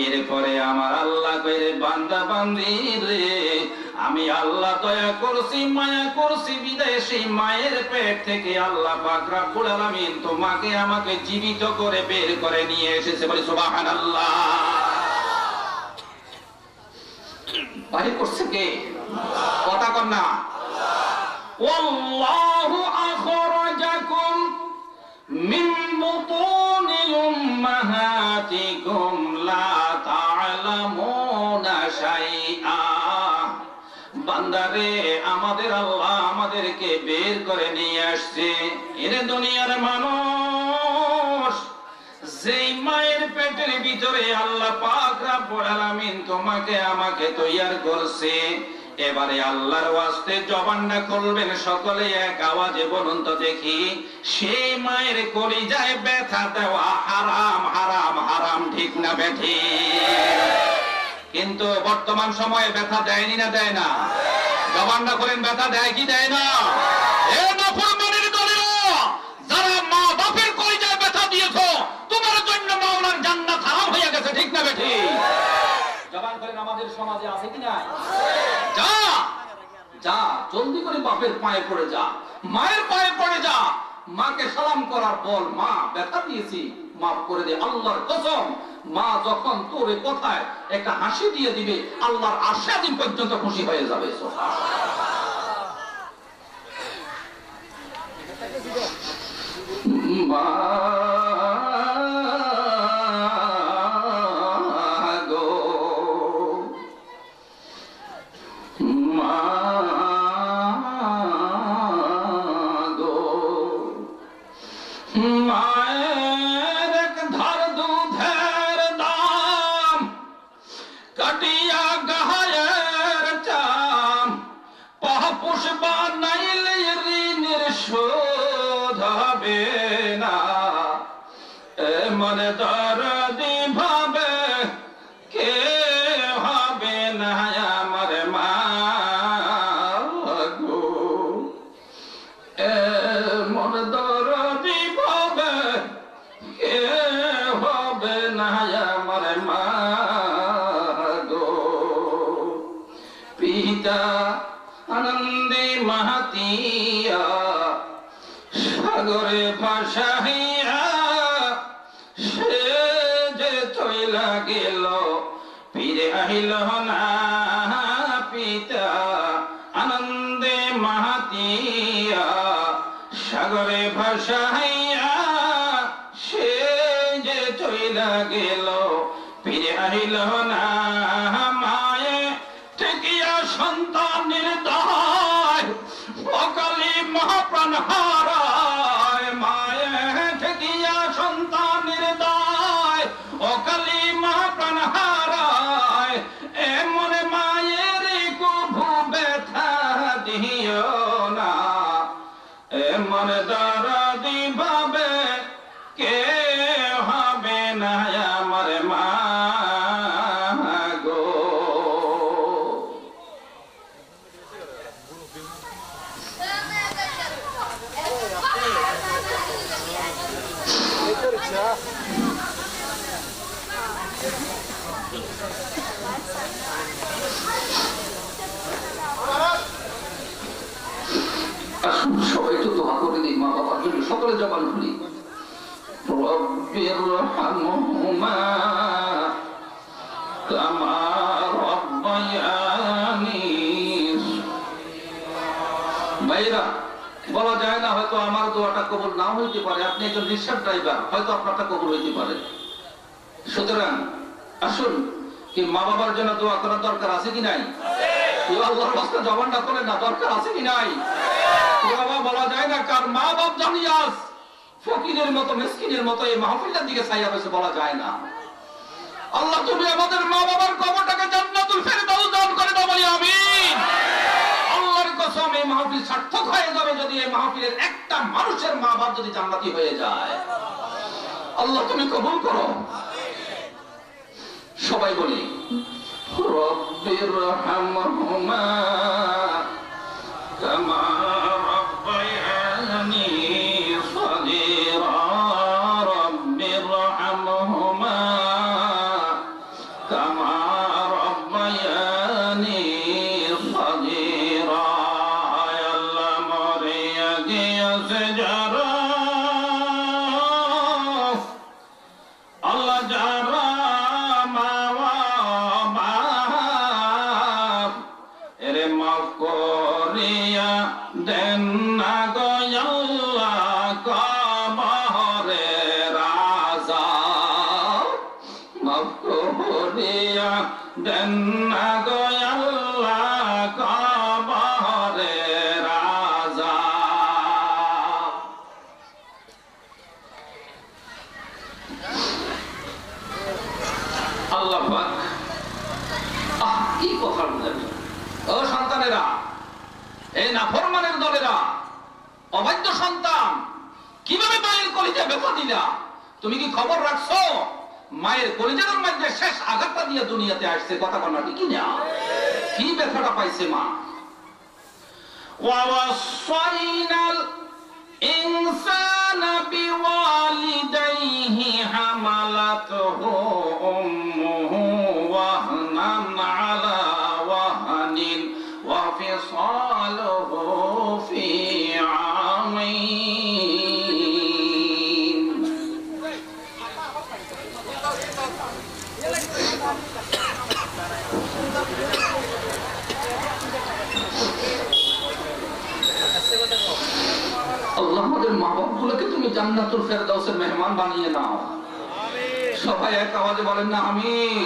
এরপরে আমার আল্লাহ কইরে বান্দা বান্দি রে, আমি আল্লাহ দয়া করছি, মায়া করছি বিদায় সেই মায়ের পেট থেকে আল্লাহ পাক রব্বুল আলামিন তোমাকে আমাকে জীবিত করে বের করে নিয়ে এসেছে। বলি সুবহানাল্লাহ। বাহির করছে কে? কথা কন না। ওয়াল্লাহু আখরাজাকুম মিন বুতুনি উম্মাহাতিকুম লা তা'লামুনা শাইআ। বান্দারে, আমাদের আল্লাহ আমাদেরকে বের করে নিয়ে আসছে। এর দুনিয়ার মানুষ, যেই মায়ের পেটের ভিতরে আল্লাহ পাক রব্বুল আলামিন তোমাকে আমাকে তৈয়ার করছে, এবারে আল্লাহর ওয়াস্তে জবানটা খুলবেন সকলে এক আওয়াজে বলুন তো দেখি, সেই মায়ের কলিজায় ব্যথা দেওয়া হারাম হারাম হারাম, ঠিক না বেঠিক? কিন্তু বর্তমান সময়ে ব্যথা দেয়নি না দেয় না? জবানটা খুলেন, ব্যথা দেয় কি দেয় না? এ নাফরমানের দলেরা, যারা মা বাপের কলিজায় ব্যথা দিয়েছো, তোমার জন্য মাওলার জান্নাত হারাম হয়ে গেছে, ঠিক না বেঠিক? জবান করেন, আমাদের সমাজে আছে কি না? যা যা, জলদি করে বাপের পায়ে পড়ে যা, মায়ের পায়ে পড়ে যা, মাকে সালাম করার বল, মা ব্যথা দিয়েছি মাফ করে দে। আল্লাহর কসম, মা যখন তোর কথায় একটা হাসি দিয়ে দিবে, আল্লাহর আরশে আজিম পর্যন্ত খুশি হয়ে যাবে। মা মায়ের এক ধার দুধের দাম, কাটিয়া গায়ের চাম, পাপুষ বানাইলে ঋণের শোধ হবে না। মনে দরদি ভাবে কে হবে না আমার মা গো, মন দরদি ভাবে কে হবে না আমার মা গো। পিতা আনন্দে মাহাতিয়া সাগরে ভাসাইয়া সে যে চইলা গেল, ফিরে আহিল রহিল না পিতা আনন্দে মাহাতিয়া সাগরে ভাসাইয়া সে যে চইলা গেল ফিরে আহিল না মায়ে ঠেকিয়া সন্তানের দায় অকালে মহাপ্রাণ হারায় মায়ে ঠেকিয়া সন্তানের দায় অকালে মহাপ্রাণ হারায় এমন মায়ের কভু ব্যথা দিও না এমন দরদি ভাবে কে হবে না আমার মা গো আসুন সবাই একটু দোয়া করে দিই মা বাবার জন্য সকলে জবান খুলি রব্বির রহমহুমা কামা রব্বায়ানি ভাইরা বলা যায় না হয়তো আমার দোয়াটা কবুল নাও হইতে পারে আপনি একজন রিক্সার ড্রাইভার হয়তো আপনারটা কবুল হইতে পারে সুতরাং আসুন কি মা বাবার জন্য দোয়া করার দরকার আছে কি নাই আল্লাহর রাস্তায় জবানটা করেন না দরকার আছে কি নাই বাবা বলা যায় না কার মা বাপ জানিয়াস ফকিরের মতো মিসকিনের মতো এই মাহফিলটার দিকে ছাইয়া বসে বলা যায় না আল্লাহ তুমি আমাদের মা বাবার কবরটাকে জান্নাতুল ফেরদাউস দান করে দাও বলি আমিন আল্লাহর কসম এই মাহফিল সার্থক হয়ে যাবে যদি এই মাহফিলের একটা মানুষের মা বাপ যদি জান্নাতি হয়ে যায় আল্লাহ তুমি কবুল করো সবাই বলি রব্বির রহমহুমা কামা রব্বায়ানি সগীরা রব্বির রহমহুমা কামা রব্বায়ানি সগীরা আল্লাহ মরিয়া গিয়েছে যারা আল্লাহ যারা করিয়া দেন না গয়াল্লা কবরে রাজা মাফ করিয়া দেন না গয়াল্লা কবরে রাজা আল্লাহ পাক কি কথা বলেন ও সন্তানেরা এই নাফরমানের দলেরা অবাধ্য সন্তান কিভাবে মায়ের কলিজা ব্যথা দিলা তুমি কি খবর রাখছো মায়ের কলিজার মধ্যে শেষ আঘাতটা দিয়ে দুনিয়াতে আসছে কথা বলা ঠিক না কি ব্যথাটা পাইছে মা ওয়াসাইনাল ইনসানা বিওয়ালিদাইহি হামালাতুহু উম্মুহু ওয়াহনান আলা ওয়াহনিন وفصاله في عامين আল্লাহ আমাদের মা বাপগুলোকে তুমি জান্নাতুল ফেরদাউসের মেহমান বানিয়ে নাও সবাই এক আওয়াজে বলেন না আমিন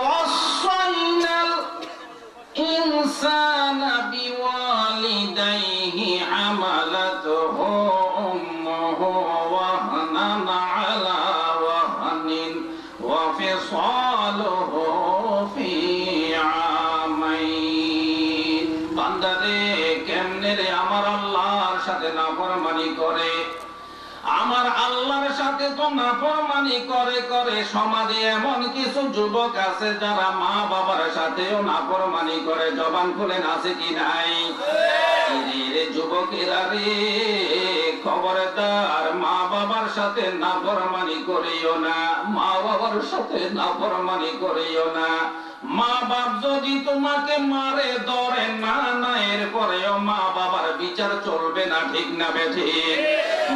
ووصينا الإنسان بوالديه حملته أمه وهنا على وهن وفصاله في عامين বান্দারে কেমনে রে আমার আল্লাহর সাথে নাফরমানি করে আমার আল্লাহর সাথে তো নাফরমানি করে করে সমাজে এমন কিছু যুবক আছে যারা মা বাবার সাথেও নাফরমানি করে জবান খুলেন আছে কি নাই রে যুবকেরা রে খবরদার মা বাবার সাথে নাফরমানি করিও না, মা বাবার সাথে নাফরমানি করিও না। মা বাপ যদি তোমাকে মারে ধরে না না এরপরেও মা বাবার বিচার চলবে না, ঠিক না বেঠিক?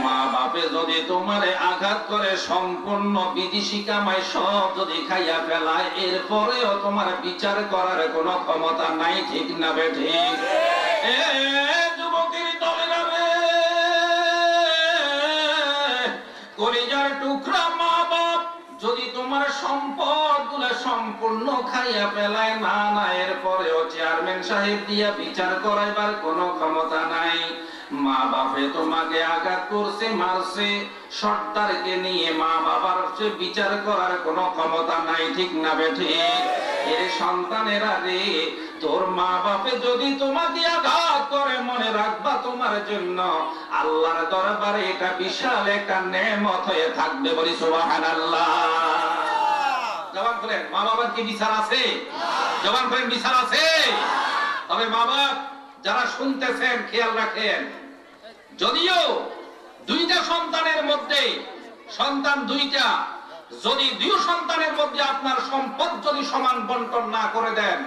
মা বাপে যদি তোমারে আঘাত করে সম্পূর্ণ বিদেশি কামাই সব যদি খাইয়া ফেলায় এরপরেও তোমার বিচার করার কোনো ক্ষমতা নাই, ঠিক না বেঠিক? এ যুবকের দলেরা রে, কলিজার টুকরা মা বাপ যদি তোমার সম্পদ গুলা সম্পূর্ণ খাইয়া ফেলায় না না এরপরেও চেয়ারম্যান সাহেব দিয়া বিচার করাইবার কোনো ক্ষমতা নাই। মা বাপে তোমাকে আঘাত করছে, মারছে, সর্দারকে নিয়ে মা বাবার বিচার করার কোনো ক্ষমতা নাই, ঠিক না বেঠিক? এ সন্তানেরা রে, তোর মা বাপে যদি তোমাকে আঘাত করে মনে রাখবা তোমার জন্য আল্লাহর দরবারে এটা বিশাল একটা নেমত হয়ে থাকবে। বলি সুবহানাল্লাহ। জবান করেন, মা বাবার কি বিচার আছে? জবান করেন, বিচার আছে? তবে মা বাপ যারা শুনতেছেন খেয়াল রাখেন, যদিও দুইটা সন্তানের মধ্যে, সন্তান দুইটা, যদি দুই সন্তানের মধ্যে আপনার সম্পদ যদি সমান বন্টন না করে দেন,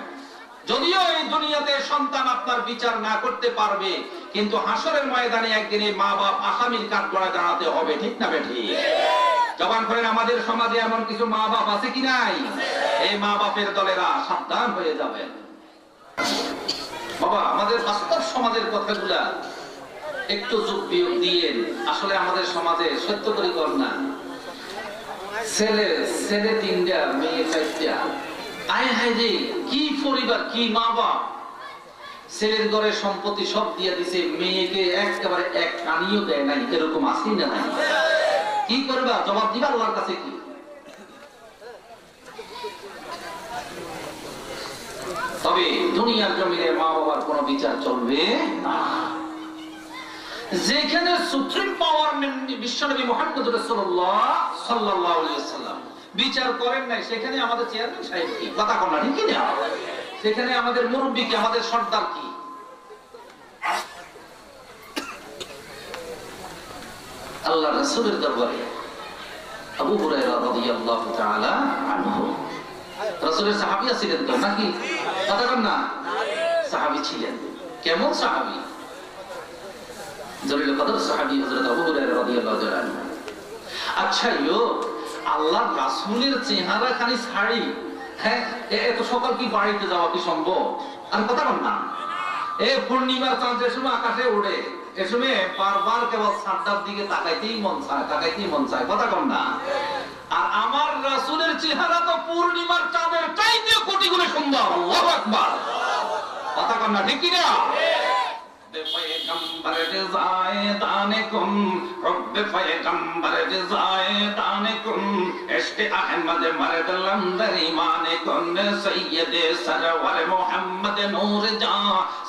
যদিও এই দুনিয়াতে সন্তান আপনার বিচার না করতে পারবে, কিন্তু হাসরের ময়দানে একদিন এই মা বাপ আসামির কাঠগড়ায় দাঁড়াতে হবে, ঠিক না বেঠিক? জবান করেন, আমাদের সমাজে এমন কিছু মা বাপ আছে কি নাই? এই মা বাপের দলেরা সাবধান হয়ে যাবেন। বাবা, আমাদের বাস্তব সমাজের কথাগুলা একটু যোগ বিয়োগ দিয়ে, আসলে আমাদের সমাজে সত্য করে কর না, ছেলে ছেলে 3টা, মেয়ে 4টা। আয় হায় রে, কি পরিবার, কি মা বাপ! ছেলের ঘরে সম্পত্তি সব দিয়ে দিছে, মেয়েকে একেবারে এক কানিও দেয় নাই, এরকম আসেই না নাই? কি করবা? জবাব দিবা আল্লাহর কাছে কি? তবে দুনিয়ার জমিনে মা বাবার কোনো বিচার চলবে না। যেখানে সুপ্রিম পাওয়ার বিশ্বনবী মুহাম্মদ রাসূলুল্লাহ সাল্লাল্লাহু আলাইহি ওয়াসাল্লাম বিচার করেন নাই, সেখানে আমাদের চেয়ারম্যান সাহেব কি? কথা কম না, ঠিক না? সেখানে আমাদের মুরব্বী কি? আমাদের সর্দার কি? আল্লাহ রাসূলের দরবারে আবু হুরায়রা রাদিয়াল্লাহু তাআলা আনহু, রাসূলের সাহাবী ছিলেন তো নাকি? কথা কম না, সাহাবী ছিলেন। কেমন সাহাবী? জলিল কদর সাহাবী হযরত আবু হুরায়রা রাদিয়াল্লাহু তাআলা আনহু। আচ্ছা, আল্লাহর রাসূলের চেহারা খানি ছাড়ি, হ্যাঁ, এত সকাল কি বাড়িতে যাওয়া কি সম্ভব? আর কথা বল না, পূর্ণিমার চাঁদ যে সময় আকাশে উড়ে, এ সময় বারবার কেবল ছাদটার দিকে তাকাইতেই মন চায়, তাকাইতেই মন চায়। কথা কম না? আর আমার রাসূলের চেহারা তো পূর্ণিমার চাঁদের চাইতে কোটি গুণে সুন্দর। আল্লাহু আকবার। কথা কম না, ঠিক কি না? पैगंबर जाए ताने कुम रब्बे पैगंबर जाए ताने कुम इश्क़ अहमद मर्द लंदर ईमान कुन सैयद सरवर मोहम्मद नूर जा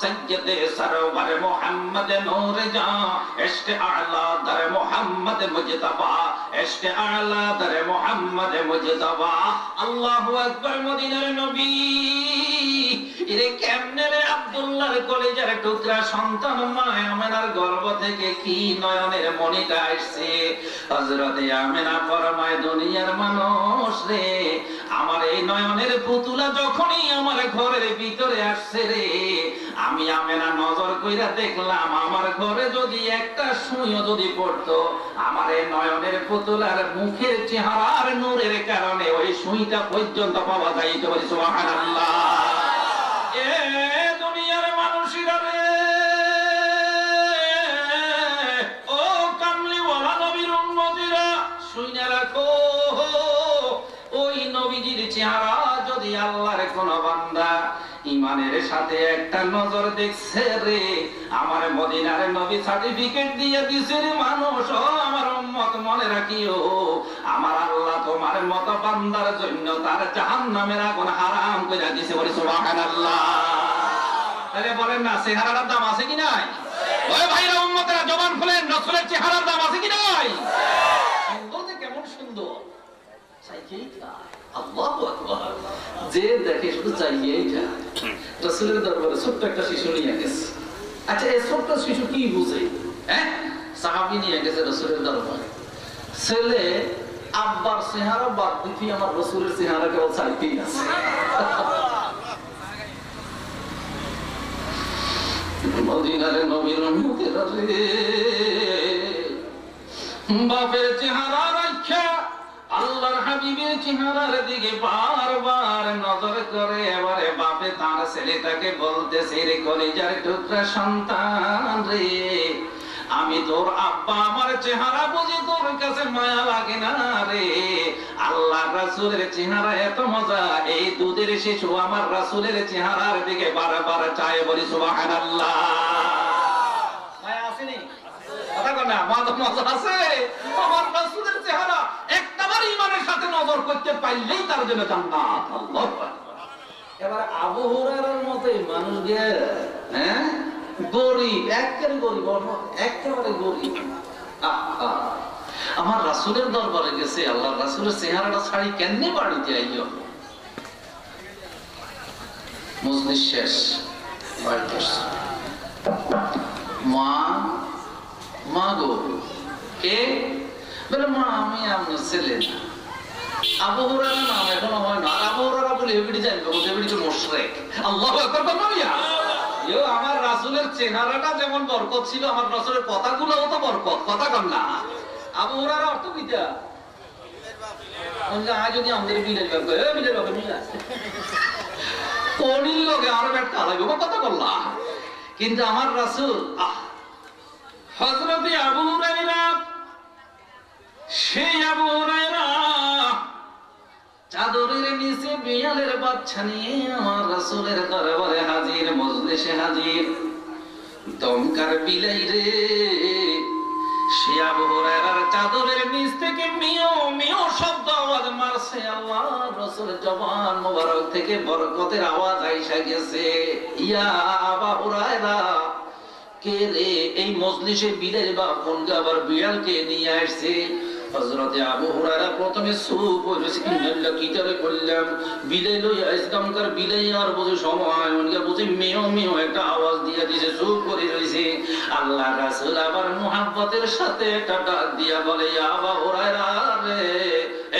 सैयद सरवर मोहम्मद नूर जा इश्क़ आला दर मोहम्मद मुजतबा इश्क़ आला दर मोहम्मद मुजतबा। अल्लाहु अकबर। मदीनार नबी এরে কেমনে রে আব্দুল্লাহর কলিজার টুকরা সন্তান মা আমেনার গর্ভ থেকে কি নয়নের মনিটা আসছে। হযরত আমেনা ফরমায়, দুনিয়ার মানুষ রে, আমার এই নয়নের পুতুলা যখনই আমার ঘরের ভিতরে আসছে রে, আমি আমেনা নজর কইরা দেখলাম আমার ঘরে যদি একটা সুইও যদি পড়তো, আমার এই নয়নের পুতুলার মুখের চেহারার নূরের কারণে ওই সুইটা পর্যন্ত পাওয়া যাইতো। বলি সুবহানাল্লাহ। দুনিয়ার মানুষেরা রে, ও কামলিওয়ালা নবীর উম্মতিরা, শুনে রাখো, ওই নবীজির চেহারা যদি আল্লাহর কোন বান্দা ইমানের সাথে একটা নজর দেখছে রে, আমার মদিনার নবী সার্টিফিকেট দিয়ে দিছে রে, মানুষ ও আমার উম্মত মনে রাখিও, আমার আল্লাহ তোমার মত বান্দার জন্য তার জাহান্নামের আগুন হারাম করে দিয়েছে। বলি সুবহানাল্লাহ। তাহলে বলেন না, চেহারার দাম আছে কি নাই? ওই ভাইরা উম্মতেরা জবান খুলেন, রাসূলের চেহারার দাম আছে কি নাই? সুন্দর যে কেমন সুন্দর, চাইতেই যায়। আল্লাহু আকবার। যে দেখে শুধু চাইয়েই যায়। রাসূলের দরবারে ছোট্ট একটা শিশু নিয়ে গেছে। আচ্ছা, এই ছোট্ট শিশু কি বুঝে? হ্যাঁ, সাহাবী নিয়ে গেছে রাসূলের দরবারে। ছেলে আব্বার চেহারা বাদ দিতে আমার রাসূলের চেহারা কেবল চাইতেই আছে। মদিনার নবীর উম্মতেরা রে, বাপের চেহারা রাখা আল্লাহর হাবিবের চেহারার দিকে বারবার নজর করে। এবারে বাপে তার ছেলেটাকে বলতেছে, রে কলিজার টুকরা সন্তান রে, আমি তোর আব্বা, আমার চেহারা বুঝি তোর কাছে মায়া লাগে না রে? আল্লাহ রাসূলের চেহারা এত মজা, এই দুধের শিশু আমার রাসূলের চেহারার দিকে বারবার চায়। বলি সুবহানাল্লাহ। মায়া আসেনি? কথা কর না, মজা আছে। আমার রাসূলের চেহারা একবার ঈমানের সাথে নজর করতে পারলেই তার জন্য জান্নাত। আল্লাহু আকবার। এবার আবু হুরায়রার মতই মানুষ গিয়ে, হ্যাঁ, গরিব, একেবারে গরিব, আমার রাসূলের দরবারে গেছে, আল্লাহ রাসূলের চেহারাটা ছাড়ি কেমনে বাড়িতে আইও। মজলিস শেষ, মা গো, কে? বলে মা, আমি আপনার ছেলে। আবু হুরায়রা নাম এখনো হয় না, আর আবু হুরায়রা বলে এবিডি জানবে, এবিডি তো মুশরিক। আল্লাহু আকবার বলিয়া, আমার রাসূলের চেহারাটা যেমন বরকত ছিল, আমার রাসূলের কথাগুলোও তো বরকত। কথা কর না। আবু হুরায়রা অর্থ কিটা? আজ যদি আমাদের বিলের ব্যাপার, বিলের ব্যাপার মিল আছে কোনির লোকে আরো একটা লাগবে, কথা বললা। কিন্তু আমার রাসূল, হযরত আবু হুরায়রা, সেই আবু হুরায়রা চাদরের নিচে বিড়ালের বাচ্চা নিয়ে আমার রাসূলের দরবারে হাজির, মজলিসে হাজির। দমকার বিলাই রে, সে আবু হুরায়রার চাদরের নিচ থেকে মিও মিও শব্দ আওয়াজ মারছে। আল্লাহর রাসূলের জবান মোবারক থেকে বরকতের আওয়াজ আইসা গেছে। ইয়া আবু হুরায়রা, কে রে? এই মজলিসে বিলাই বা কোন আবার বিড়ালকে নিয়ে আসছে? হযরতে আবু হুরায়রা প্রথমে চুপ হইছে, ইন্নাল্লাহ কি করে করলাম, বিলাই লইয়া ইসলামকার বিলাই আর বুঝে সময় ওনকে বুঝে মেও মেও একটা আওয়াজ দিয়ে দিয়েছে, চুপ করে রইছে। আল্লাহ রাসূল আবার মুহাব্বতের সাথে একটা ডাক দিয়া বলে, ইয়া আবু হুরায়রা রে,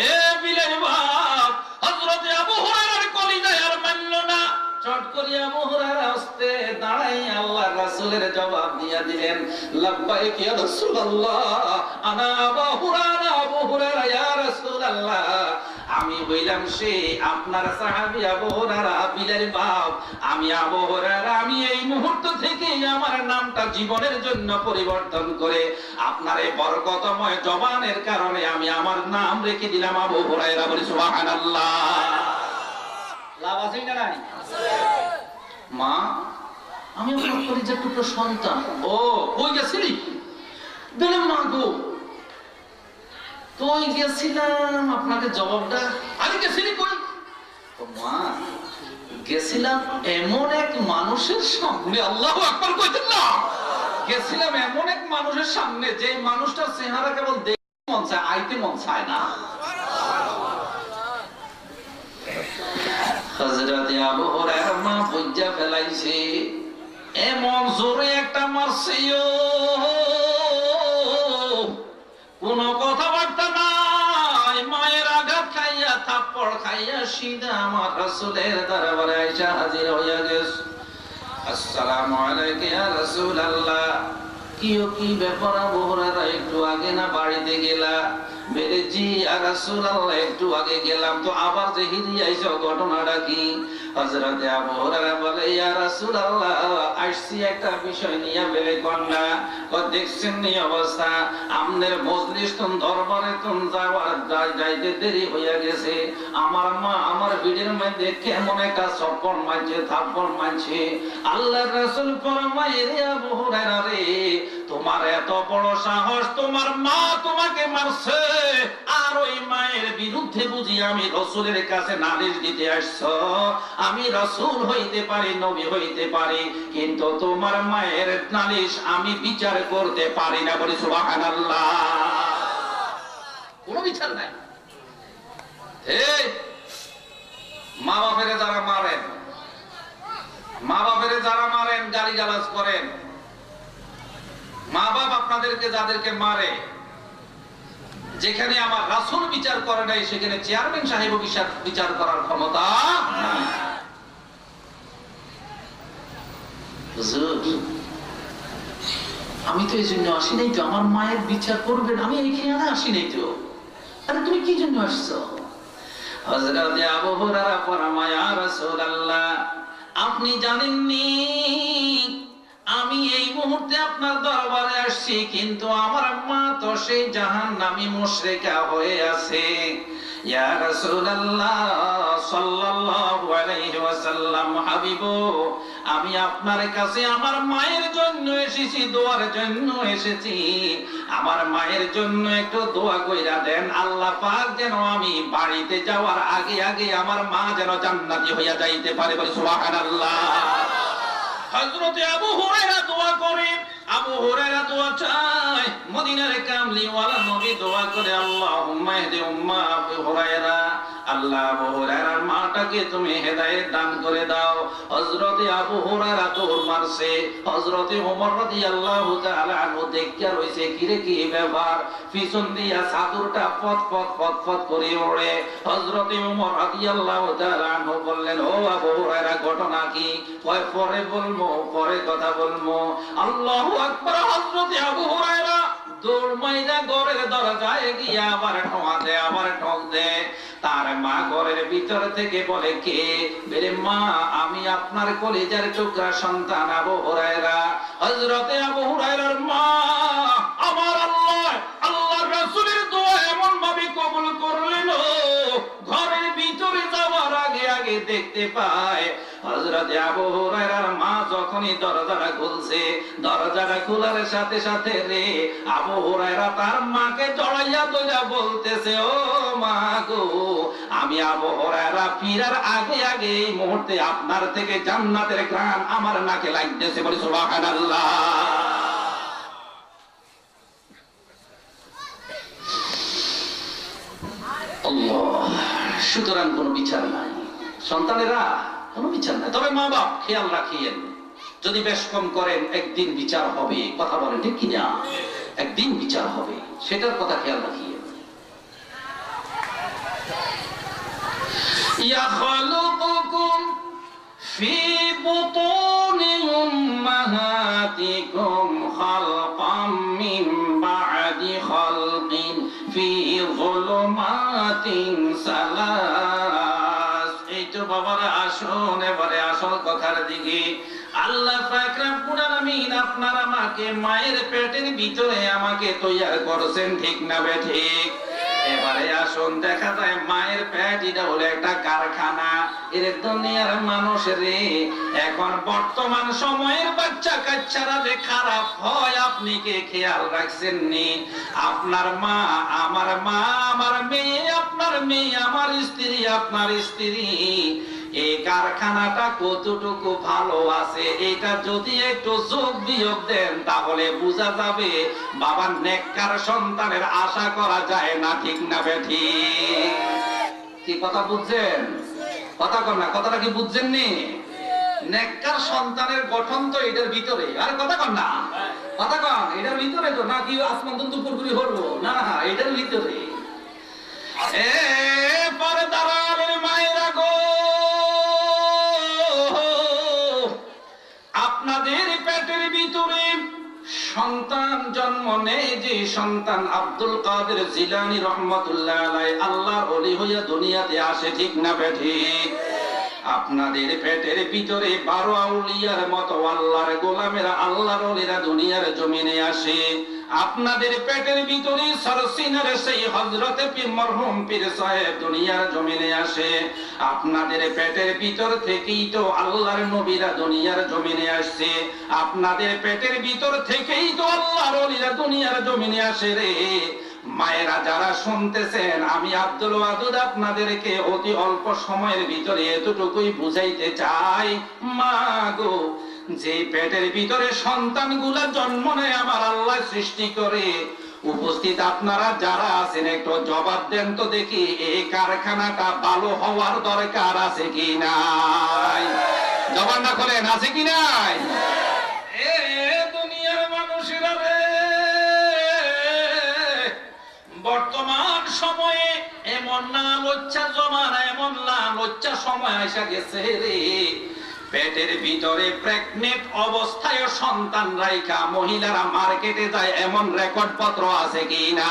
এ বিলাই বাপ। হযরতে আবু হুরায়রার কলিজায় আর মানল না, চট করে আবু হুরায়রা আস্তে দাঁড়াই আল্লাহর রাসূলের জবাব দিয়া দিলেন, লাব্বাইক ইয়া রাসূলুল্লাহ, আনা আবু হুরায়রা, আবু হুরায়রা ইয়া রাসূলুল্লাহ। আমি বললাম সে আপনার সাহাবী আবু হুরায়রা, বিলাল বাপ। আমি আবু হুরায়রা, আমি এই মুহূর্ত থেকে আমার নামটা জীবনের জন্য পরিবর্তন করে আপনার এই বরকতময় জবানের কারণে আমি আমার নাম রেখে দিলাম আবু হুরায়রা। বলি সুবহানাল্লাহ। লাভ আছে না নাই? মা, আমি আপনার কলিজার টুকরো সন্তান। ও, কই গেছিলি? বলে মা গো, কই গেছিলাম, আপনাকে জবাবটা। আমি গেছিলি কই? ও মা, গেছিলাম এমন এক মানুষের সামনে। আল্লাহু আকবার কইতেন না? গেছিলাম এমন এক মানুষের সামনে, যে মানুষটার চেহারা কেবল দেখতে মন চায়, আইতে মন চায় না। হযরত আবু হুরায়রা মা বুঝা ফেলাইছে, এমন জোরে একটা মারছে, কোন কথাবার্তা নাই, মায়ের আঘাত খাইয়া, থাপ্পড় খাইয়া সিধা আমার রাসূলের দরবারে আইসা হাজির হইয়া গেছে। আসসালামু আলাইকা ইয়া রাসূলুল্লাহ। কি ব্যাপার আবু হুরায়রা, একটু আগে না বাড়িতে গেলা? বেরে জি ইয়া রাসূলুল্লাহ, একটু আগে গেলাম, তো আবার যে হিরি আইছো, ঘটনাটা কি? হযরত আবু হুরায়রা বলে, ইয়া রাসূলুল্লাহ, আসছি একটা বিষয় নিয়ে। বেরে কন্যা, ও দেখছেন নি অবস্থা, আমনের মজলিস তুন দরবারে তুন যাইতে দেরি হইয়া গেছে। আমার মা আমার ভিড়ের মধ্যে কেমন একটা চপ্পল মারছে, থাপ্পড় মারছে। আল্লাহর রাসূল ফরমায়, রে আবু হুরায়রা রে, তোমার এত বড় সাহস, তোমার মা তোমাকে মারছে, আর ওই মায়ের বিরুদ্ধে বুঝি আমি রাসূলের কাছে নালিশ দিতে আসছো? আমি রাসূল হইতে পারি, নবী হইতে পারি, কিন্তু তোমার মায়ের নালিশ আমি বিচার করতে পারি না। বলি সুবহানাল্লাহ। কোনো বিচার নাই। এই মা বাপেরে যারা মারেন, মা বাপেরে যারা মারেন, গালিগালাজ করেন, মা বাপ আপনাদেরকে যাদেরকে মারে, যেখানে আমার রাসূল বিচার করে নাই সেখানে চেয়ারম্যান সাহেব বিচার করার ক্ষমতা নাই। হুজুর, আমি তো এই জন্য আসি নাই তো, আমার মায়ের বিচার করবেন, আমি এই খেয়ালে আসি নাই তো। আরে তুমি কি জন্য আসছো? হযরত আবু হুরায়রা ফরমায়, ইয়া রাসূলুল্লাহ, আপনি জানেননি আমি এই মুহূর্তে আপনার দরবারে আসছি, কিন্তু আমার মা তো সেই জাহান্নামী মুশরিকা হয়ে আছে। ইয়া রাসূলুল্লাহ সাল্লাল্লাহু আলাইহি ওয়াসাল্লাম, হাবিবু, আমি আপনার কাছে আমার মায়ের জন্য এসেছি, দোয়ার জন্য এসেছি। আমার মায়ের জন্য একটু দোয়া কইরা দেন, আল্লাহ পাক যেন আমি বাড়িতে যাওয়ার আগে আগে আমার মা যেন জান্নাতি হইয়া যাইতে পারে। বলি সুবহানাল্লাহ। হযরত আবু হুরায়রা দোয়া করে, আবু হুরায়রা দোয়া চায়, মদিনার কামলিওয়ালা নবী দোয়া করে, আল্লাহুম্মা ইহদি উম্মা আবু হুরায়রা, আল্লাহ আবু হুরায়রার মাটাকে তুমি হেদায়েত দান করে দাও। হযরত আবু হুরায়রা দৌড় মারছে, হযরত ওমর রাদিয়াল্লাহু তাআলা আনহু দেখিয়া রইছে, কিরে কি ব্যাপার, পিছন দিয়া চাদরটা পত পত পত পত করে ওড়ে। হযরত ওমর রাদিয়াল্লাহু তাআলা আনহু বললেন, ও আবু হুরায়রা, ঘটনা কি? কয় পরে বলবো, পরে কথা বলবো। আল্লাহু আকবার। হযরত আবু হুরায়রা দৌড় মাইরা ঘরের দরজায় গিয়া আবার ঠক দে। তার মা ঘরের ভিতর থেকে বলে, কে? বলে, মা, আমি আপনার কলিজার টুকরা সন্তান আবু হুরায়রা। হযরত আবু হুরায়রার মা, আমার আল্লাহর রাসূলের দোয়া এমন ভাবে কবুল করলেন, ঘরের ভিতরে যাওয়ার আগে আগে দেখতে পায় হযরত আবু হুরায়রার মা যখনই দরজাটা খুলছে, দরজাটা খোলার সাথে সাথে রে আবু হুরায়রা তার মাকে জড়াইয়া ধরে বলতেছে, ও মা গো, আমি আবু হুরায়রা ফিরার আগে আগে এই মুহূর্তে আপনার থেকে জান্নাতের ঘ্রাণ আমার নাকে লাগতেছে। বলি সুবহানাল্লাহ। আল্লাহ। সুতরাং কোনো বিচার নাই, সন্তানেরা কোনো বিচার নাই। তবে মা বাপ খেয়াল রাখিয়েন, যদি বেশ কম করেন একদিন বিচার হবে। কথা বলেন ঠিক কিনা? একদিন বিচার হবে, সেটার কথা খেয়াল রাখিয়েন। ইয়াখলুকুকুম ফি বুতুনি উম্মাহাতিকুম খালকাম মিন বা'দি খালকিন ফি যুলুমাতিন সালাস। এই তো বাবারা, আসুন এবারে আসল কথার দিকে। আল্লাহ পাক রব্বুল আলামিন আপনার আমাকে মায়ের পেটের ভিতরে আমাকে তৈরি করেছেন, ঠিক না বেঠিক? এবারে আসুন, দেখা যায় মায়ের পেট এটা হলো একটা কারখানা। এর দুনিয়ার মানুষ রে, এখন বর্তমান সময়ের বাচ্চা কাচ্চারা যে খারাপ হয় আপনি কে খেয়াল রাখছেন নি? আপনার মা, আমার মা, আমার মেয়ে, আপনার মেয়ে, আমার স্ত্রী, আপনার স্ত্রী, এই কারখানাটা কতটুকু ভালো আছে এটা যদি একটু যোগ বিয়োগ দেন তাহলে বোঝা যাবে বাবার নেককার সন্তানের আশা করা যায় না, ঠিক না বেঠিক? কি কথা বুঝছেন? কথা কর না, কথাটা কি বুঝছেন নি? নেককার সন্তানের গঠন তো এটার ভিতরে। আর কথা কর না, কথা কর, এটার ভিতরে তো, না কি আসমান তো দুপুরপুরি হরবো না, এটার ভিতরে। এ পরে দাঁড়ালেন মায়েরা গো, আপনাদের পেটের ভিতরে সন্তান জন্ম নেয়, যে সন্তান আব্দুল কাদের জিলানী রাহমাতুল্লাহ আলাইহি আল্লাহর ওলি হইয়া দুনিয়াতে আসে, ঠিক না বেঠিক? আপনাদের পেটের ভিতরে 12 আউলিয়ার মতো আল্লাহর গোলামেরা, আল্লাহর ওলিরা দুনিয়ার জমিনে আসে। আপনাদের পেটের ভিতরে সরসিনার সেই হযরতে পীর মরহুম পীর সাহেব দুনিয়ার জমিনে আসে। আপনাদের পেটের ভিতর থেকেই তো আল্লাহর নবীরা দুনিয়ার জমিনে আসছে। আপনাদের পেটের ভিতর থেকেই তো আল্লাহর ওলিরা দুনিয়ার জমিনে আসে রে। মায়েরা যারা শুনতেছেন, আমি আব্দুল ওয়াদুদ আপনাদেরকে অতি অল্প সময়ের ভিতরে এতটুকুই বুঝাইতে চাই, মা গো, যে পেটের ভিতরে সন্তানগুলা জন্ম নেয় আমার আল্লাহ সৃষ্টি করে, উপস্থিত আপনারা যারা আছেন একটু জবাব দেন তো দেখি, এই কারখানাটা ভালো হওয়ার দরকার আছে কি নাই? জবাব না করেন, আছে কি নাই? এ দুনিয়ার মানুষেরা রে, বর্তমান সময়ে এমন না লজ্জা জমানা, এমন না লজ্জা সময় আসা গেছে রে, পেটের ভিতরে প্রেগনেন্ট অবস্থায় সন্তান রাইখা মহিলারা মার্কেটে যায়, এমন রেকর্ড পত্র আছে কি না?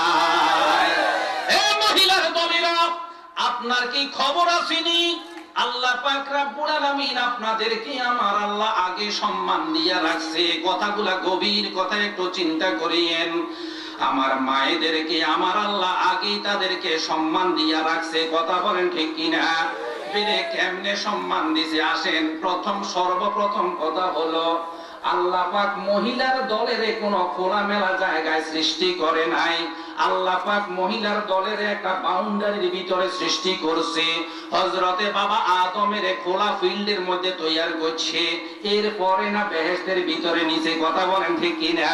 এই মহিলার দলেরা, আপনার কি খবর আসেনি? আল্লাহ পাক রব্বুল আলামিন আপনাদেরকে আমার আল্লাহ আগে সম্মান দিয়া রাখছে। কথাগুলা গভীর কথা, একটু চিন্তা করিয়েন। আমার মায়েদেরকে আমার আল্লাহ আগেই তাদেরকে সম্মান দিয়া রাখছে। কথা বলেন ঠিক কিনা? বেরে কেমনে সম্মান দিছে আসেন। সর্বপ্রথম কথা হলো, আল্লাহ পাক মহিলার দলের কোনো খোলামেলা জায়গায় সৃষ্টি করে নাই। আল্লাহ পাক মহিলার দলের একটা বাউন্ডারির ভিতরে সৃষ্টি করছে। হযরতে বাবা আদমের খোলা ফিল্ডের মধ্যে তৈয়ার করছে, এরপরে না বেহেশতের ভিতরে নিচে। কথা বলেন ঠিক কিনা?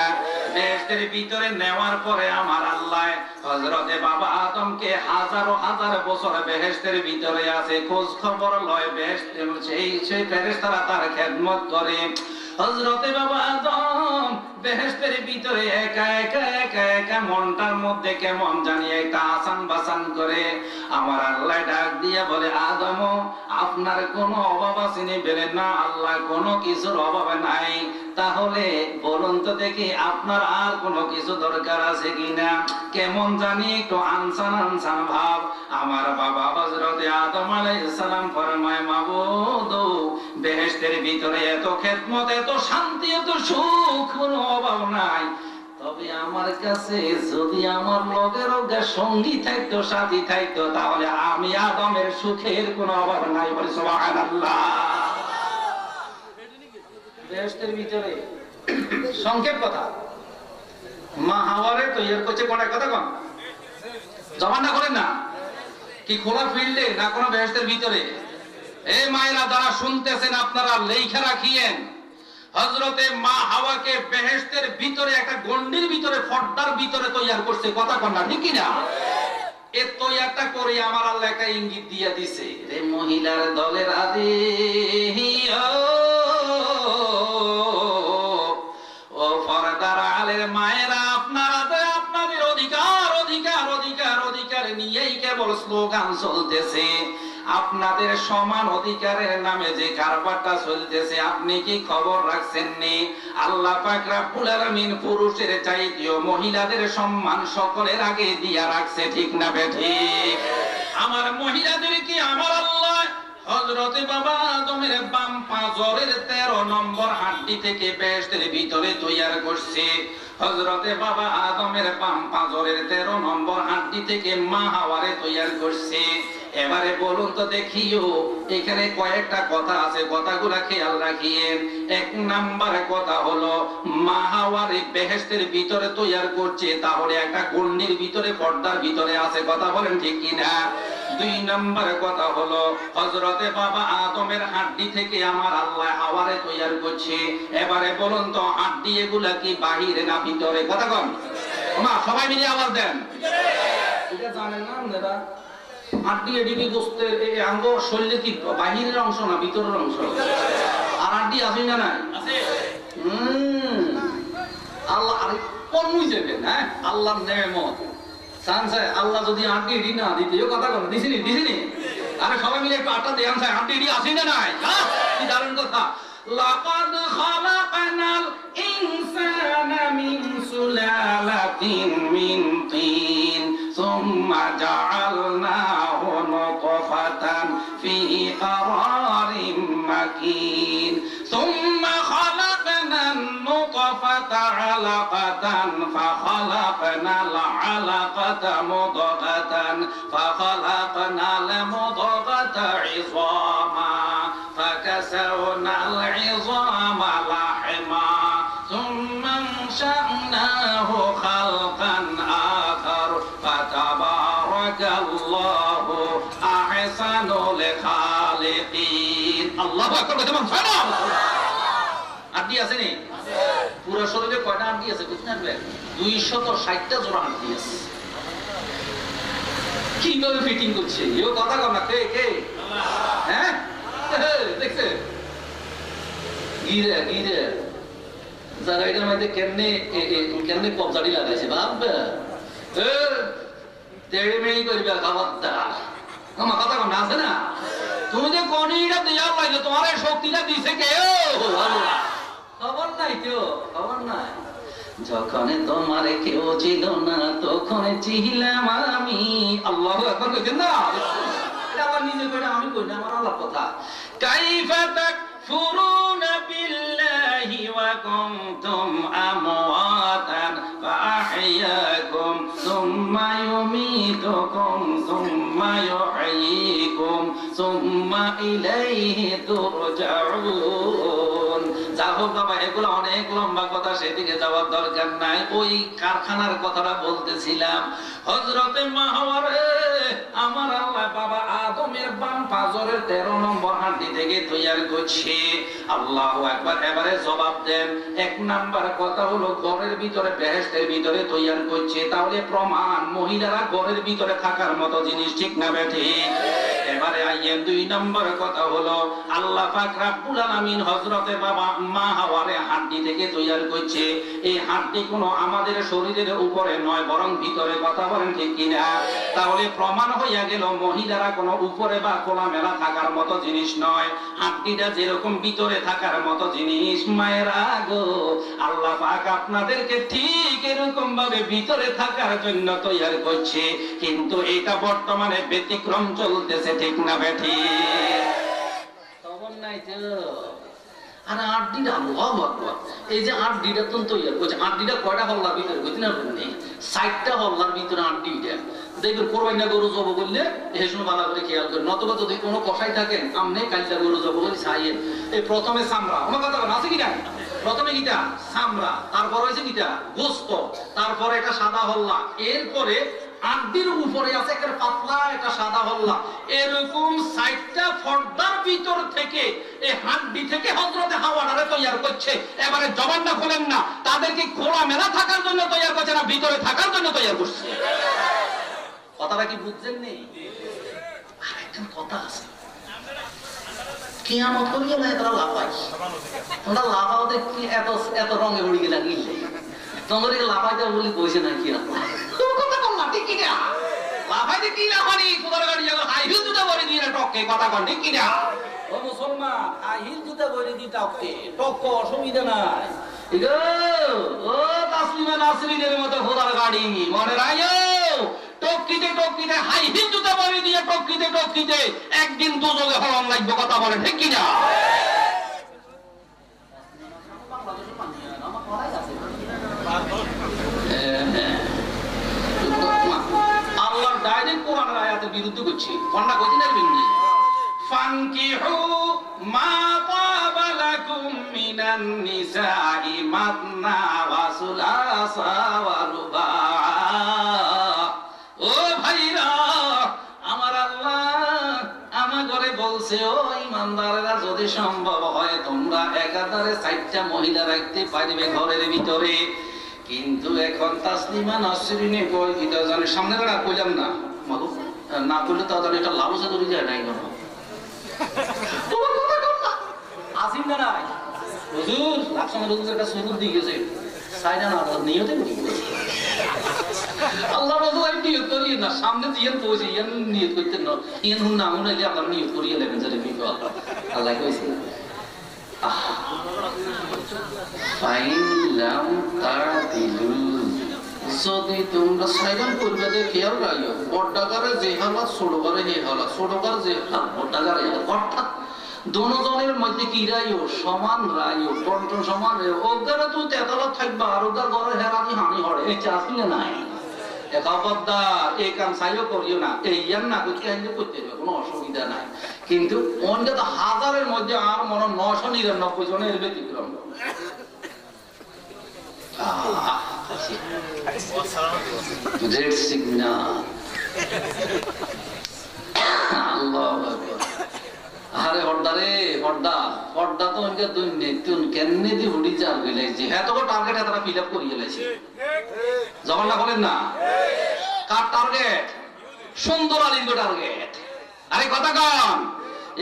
বেহেশতের ভিতরে নেওয়ার পরে আমার আল্লাহ হযরতে বাবা আদমকে হাজারো হাজার বছর বেহেশতের ভিতরে আছে, খোঁজ খবর লয়। বেহেশতের সেই ফেরেশতারা তার খেদমত করে। হযরতে বাবা আদম বেহেশতের ভিতরে একা একা একা একা মনটার মধ্যে কেমন জানি একটা আসান বাসান করে। আমার আল্লাহ ডাক দিয়া বলে, আদম আপনার কোনো অভাব আসেনি? বলে না আল্লাহ, কোনো কিছুর অভাব নাই। তাহলে বলুন তো দেখি আপনার আর কোনো কিছু দরকার আছে কিনা? কেমন জানি একটু আনসান আনসান ভাব। আমার বাবা হযরতে আদম আলাইহিস সালাম ফরমায়, মাবুদ বেহেশতের ভিতরে এত খেদমত, এত শান্তি, এত সুখ, কোনো অভাব নাই। তবে আমার কাছে যদি আমার লগের সঙ্গী থাকতো, সাথী থাকতো, তাহলে আমি আদমের সুখের কোনো অভাব নাই। বলে সুবহানাল্লাহ। বেহেশতের ভিতরে সংক্ষেপ কথা, মা হাওয়ারে তৈরি করছে। কোন কথা কোন জবান না করেন না কি? খোলা ফিল্ডে না কোনো বেহেশতের ভিতরে? এই মায়েরা যারা শুনতেছেন, আপনারা লেখা রাখিয়েন, হযরতে মা হাওয়াকে বেহেশতের ভিতরে একটা গন্ডির ভিতরে, পর্দার ভিতরে তৈয়ার করছে। কথা কন না ঠিক কি না? এ তৈয়ারটা করে আমার আল্লাহ একটা ইঙ্গিত দিয়ে দিছে, রে মহিলার দলের আদি ও পর্দার আলের মায়েরা, আপনারা আপনাদের অধিকার অধিকার অধিকার অধিকার নিয়েই কেবল স্লোগান চলতেছে। আপনাদের সমান অধিকারের নামে যে কারবারটা চলতেছে, আপনি কি খবর রাখছেন নি? আল্লাহ পাক রব্বুল আলামিন পুরুষের চাইতেও মহিলাদের সম্মান সকলের আগে দিয়া রাখছে। ঠিক না বেঠিক? আমার মহিলাদের কি আমার আল্লাহ হযরতে বাবা আদমের বাম পাঁজরের 13 নম্বর হাড্ডি থেকে বেহেশতের ভিতরে তৈয়ার করছে। হযরতে বাবা আদমের বাম পাঁজরের 13 নম্বর হাড্ডি থেকে মা হাওয়ারে তৈয়ার করছে। এবারে বলুন তো দেখিও, এখানে কয়েকটা কথা আছে, কথাগুলা খেয়াল রাখিয়েন। এক নাম্বার কথা হলো, মা হাওয়ারে বেহেশতের ভিতরে তৈয়ার করছে, তাহলে একটা গন্ডির ভিতরে, পর্দার ভিতরে আছে। কথা বলেন ঠিক কিনা? দুই নাম্বার কথা হলো, হযরতে বাবা আদমের হাড্ডি থেকে আমার আল্লাহ হাওয়ারে তৈয়ার করছে। এবারে বলুন তো, হাড্ডি এগুলা কি বাহিরে না ভিতরে? কথা কন মা, সবাই মিলে আওয়াজ দেন। এটা জানেন না আপনারা? হাড্ডি এডিবি গোস্তের এই অঙ্গ শরীরে কি বাহিরের অংশ না ভিতরের অংশ? আর হাড্ডি আছে না নাই? আল্লাহ আরে কোন যাবেন? হ্যাঁ, আল্লাহর নেয়ামত। আল্লাহ যদি হাড্ডি এডি না দিতে, কথা বলো, দিছিনি দিছিনি? আরে সবাই মিলে একটু আটটা দেন, হাড্ডি এডি আছে না নাই? কি দারুণ কথা। লাকাদ খালাকনাল ইনসানা মিন সুলালাতিন মিন তিন সুম্মা জাআলনাহু নুতফাতান ফি ক্বারারিম মাকিন সুম্মা খালাকনান নুতফাতা আলাকাতান ফাখালাকনাল আলাকাতা মুদগাতান ফাখালাকনাল মুদগাতা ইযামা فكسونا العظام لحما ثم انشأناه خلقا آخر فتبارك الله أحسن الخالقين الله أكبر تمام سلام আড্ডি আছে নি? পুরো শরীরে কয়টা আড্ডি আছে বুঝতে পারবেন? 260টা জোড়া আড্ডি আছে। কিভাবে ফিটিং করছে? এও কথা কর না, কে কে? হ্যাঁ দেখছে গিরে গিরে যারা এটার মধ্যে কেমনে কবজাড়ি লাগাইছে ভাববে। তেড়েমেড়ি করবে খবরদার। আমার কথা কোন আছে না? তুমি যে কনিটা দেওয়ার লাগলো, তোমার এই শক্তিটা দিছে কে? আল্লাহ। খবর নাই কেউ, খবর নাই। যখন তোমার কেউ ছিল না তখন ছিলাম আমি। আল্লাহ আকবার কইছেন না? এটা আমার নিজে কইনা, আমি কই না, আমার আল্লাহর কথা। কাইফা তাকফুরুনা বিল্লাহি ওয়া কুনতুম আমওয়াতান ফাআহইয়াকুম সুম্মা ইউমীতুকুম সুম্মা ইউহয়ীকুম সুম্মা ইলাইহি তুরজাউন। যাও বাবা, এগুলো অনেক লম্বা কথা, সেদিকে যাওয়ার দরকার নাই। ওই কারখানার কথাটা বলতেছিলাম। হযরতে মা হাওয়া, আমার আল্লাহ বাবা আদমের বাম পাজরের 13 নম্বর হাঁটি থেকে তৈরি করছে। আল্লাহু আকবার। এবারে জবাব দেন। এক নাম্বার কথা হলো ঘরের ভিতরে, বেহেশতের ভিতরে তৈরি করছে, তাহলে প্রমাণ মহিলারা ঘরের ভিতরে থাকার মতো জিনিস, ঠিক না বেঠিক? এবারে আইয়েন 2 নম্বর কথা হলো আল্লাহ পাক রব্বুল আলামিন হযরতে বাবা মা হাওয়ারে হাড্ডি থেকে তৈরি করছে। এই হাড্ডি কোনো আমাদের শরীরের উপরে নয়, বরং ভিতরে। কথা বলেন ঠিক কিনা? তাহলে প্রমাণ হইয়া গেল মহিলারা কোনো উপরে বা খোলামেলা থাকার মতো জিনিস নয়। হাড্ডিটা যেরকম ভিতরে থাকার মতো জিনিস, মায়েরা গো, আল্লাহ পাক আপনাদেরকে ঠিক এরকম ভাবে ভিতরে থাকার জন্য তৈরি করছে। কিন্তু এটা বর্তমানে ব্যতিক্রম চলতেছে, ঠিক না বেঠিক? খবর নাই তো। আর আড্ডিটা, আল্লাহু আকবার, এই যে আড্ডিটা তো তৈরি করছে, আড্ডিটা কয়টা হল্লার ভিতরে কইতে না বলনি? 60টা হল্লার ভিতরে আড্ডিটা। দেখবেন কোরবানি গরু জব করলে এই সময় ভালো করে খেয়াল করেন, নতুবা যদি কোনো কষাই থাকেন আমনে কালচা গরু জব করে ছাইয়েন। এই প্রথমে চামড়া, আমার কথা আছে কিনা? প্রথমে কিটা চামড়া, তারপর হয়েছে কিটা গোস্ত, তারপরে এটা সাদা হল্লা, এরপরে আড্ডির উপরে আছে একটা পাতলা একটা সাদা হল্লা। এরকম 60টা পর্দার ভিতর থেকে এই হাড্ডি থেকে হযরতে হাওয়ারে তৈরি করছে। এবারে জবানটা খোলেন না, তাদেরকে খোলা মেলা থাকার জন্য তৈরি করছে না ভিতরে থাকার জন্য তৈরি করছে? কথাটা কি বুঝছেন? নেই আরেকটা কথা আছে, কিয়ামত করিয়ে না তারা লাফাই, তোমরা লাফাওতে কি এত এত রঙে উড়ি গেলা গিলে তোমাদের লাফাইতে বলি কইছে না কি কথা কম না, ঠিক কিনা? লাফাইতে কি লাফানি তোমার গাড়ি যাবে হাই হিল জুতা পরে দিয়ে টককে, কথা কন ঠিক কিনা? ও মুসলমান, হাই হিল জুতা পরে দি টককে টক, অসুবিধা নাই। ইগো ও তাসলিমা নাসরিনের মতো খোদার গাড়ি মনে রাখো, টকিতে টকিতে হাই হিল জুতা পরে দিয়ে টকিতে টকিতে একদিন দুজনে হরণ লাগবে। কথা বলে ঠিক কিনা? আল্লাহর ডাইরেক্ট কোরআনের আয়াতের বিরুদ্ধে করছি, কন্যা কইতে না বিন্দু। ফানকিহু মা তাবা লাকুম মিনান নিসাই মাতনা ওয়া সুলাসা ওয়া রুবা। ও ভাইরা, আমার আল্লাহ আমার ঘরে বলছে, ও ইমানদারেরা, যদি সম্ভব হয় তোমরা একাধারে 4টা মহিলা রাখতে পারবে ঘরের ভিতরে। কিন্তু এখন তাসলিমা নাসরিনে কই কিটা জানে, সামনে বেড়া কইলাম না মাগো, না করলে তো জানি এটা লাউসা ধরে যায় নাই না। তোমার কথা কম না, আসিম না নাই হুজুর, লাকসামের হুজুর একটা সুরুত দিয়ে গেছে, সাইনা না নিয়তে করি আল্লাহ রাসূল এই নিয়ত করিয়ে না, সামনে দিয়েন তো ওই ইয়ান নিয়ত করতে না, ইয়ান হুন না মনে হইলে আল্লাহ নিয়ত করিয়ে নেবেন যারে বিকল আল্লাহ কইছে। ফাইলাম তাদিলু, যদি তোমরা সাইরাম করবে যে খেয়াল রাখিও, বড়ডাগারে যে হালাত ছোটগারে হে হালাত, ছোটগার যে হালাত বড়ডাগারে, অর্থাৎ দুজনের মধ্যে কি রাইও সমান রাইও, টনটন সমান রাইও। ওগারে তুই তেতলা থাকবা আর ওগার ঘরে হেরাতি হানি হড়ে, এই চাষিলে নাই। খবরদার এই কাম চাইও করিও না, এই ইয়ান না করতে করতে হবে, কোনো অসুবিধা নাই। কিন্তু অন্তত 1000-এর মধ্যে আর মনে 999 জনের ব্যতিক্রম। রেড সিগন্যাল, আল্লাহু আকবার। আরে হর্দারে হর্দা, হর্দা তো অনেক দুই তুন কেনে দি উড়ি যার গেলাইছে, এত বড় টার্গেট তারা ফিল আপ করে গেলাইছে। জবানটা বলেন না, কার টার্গেট? সুন্দর আলীর টার্গেট। আরে কথা কন,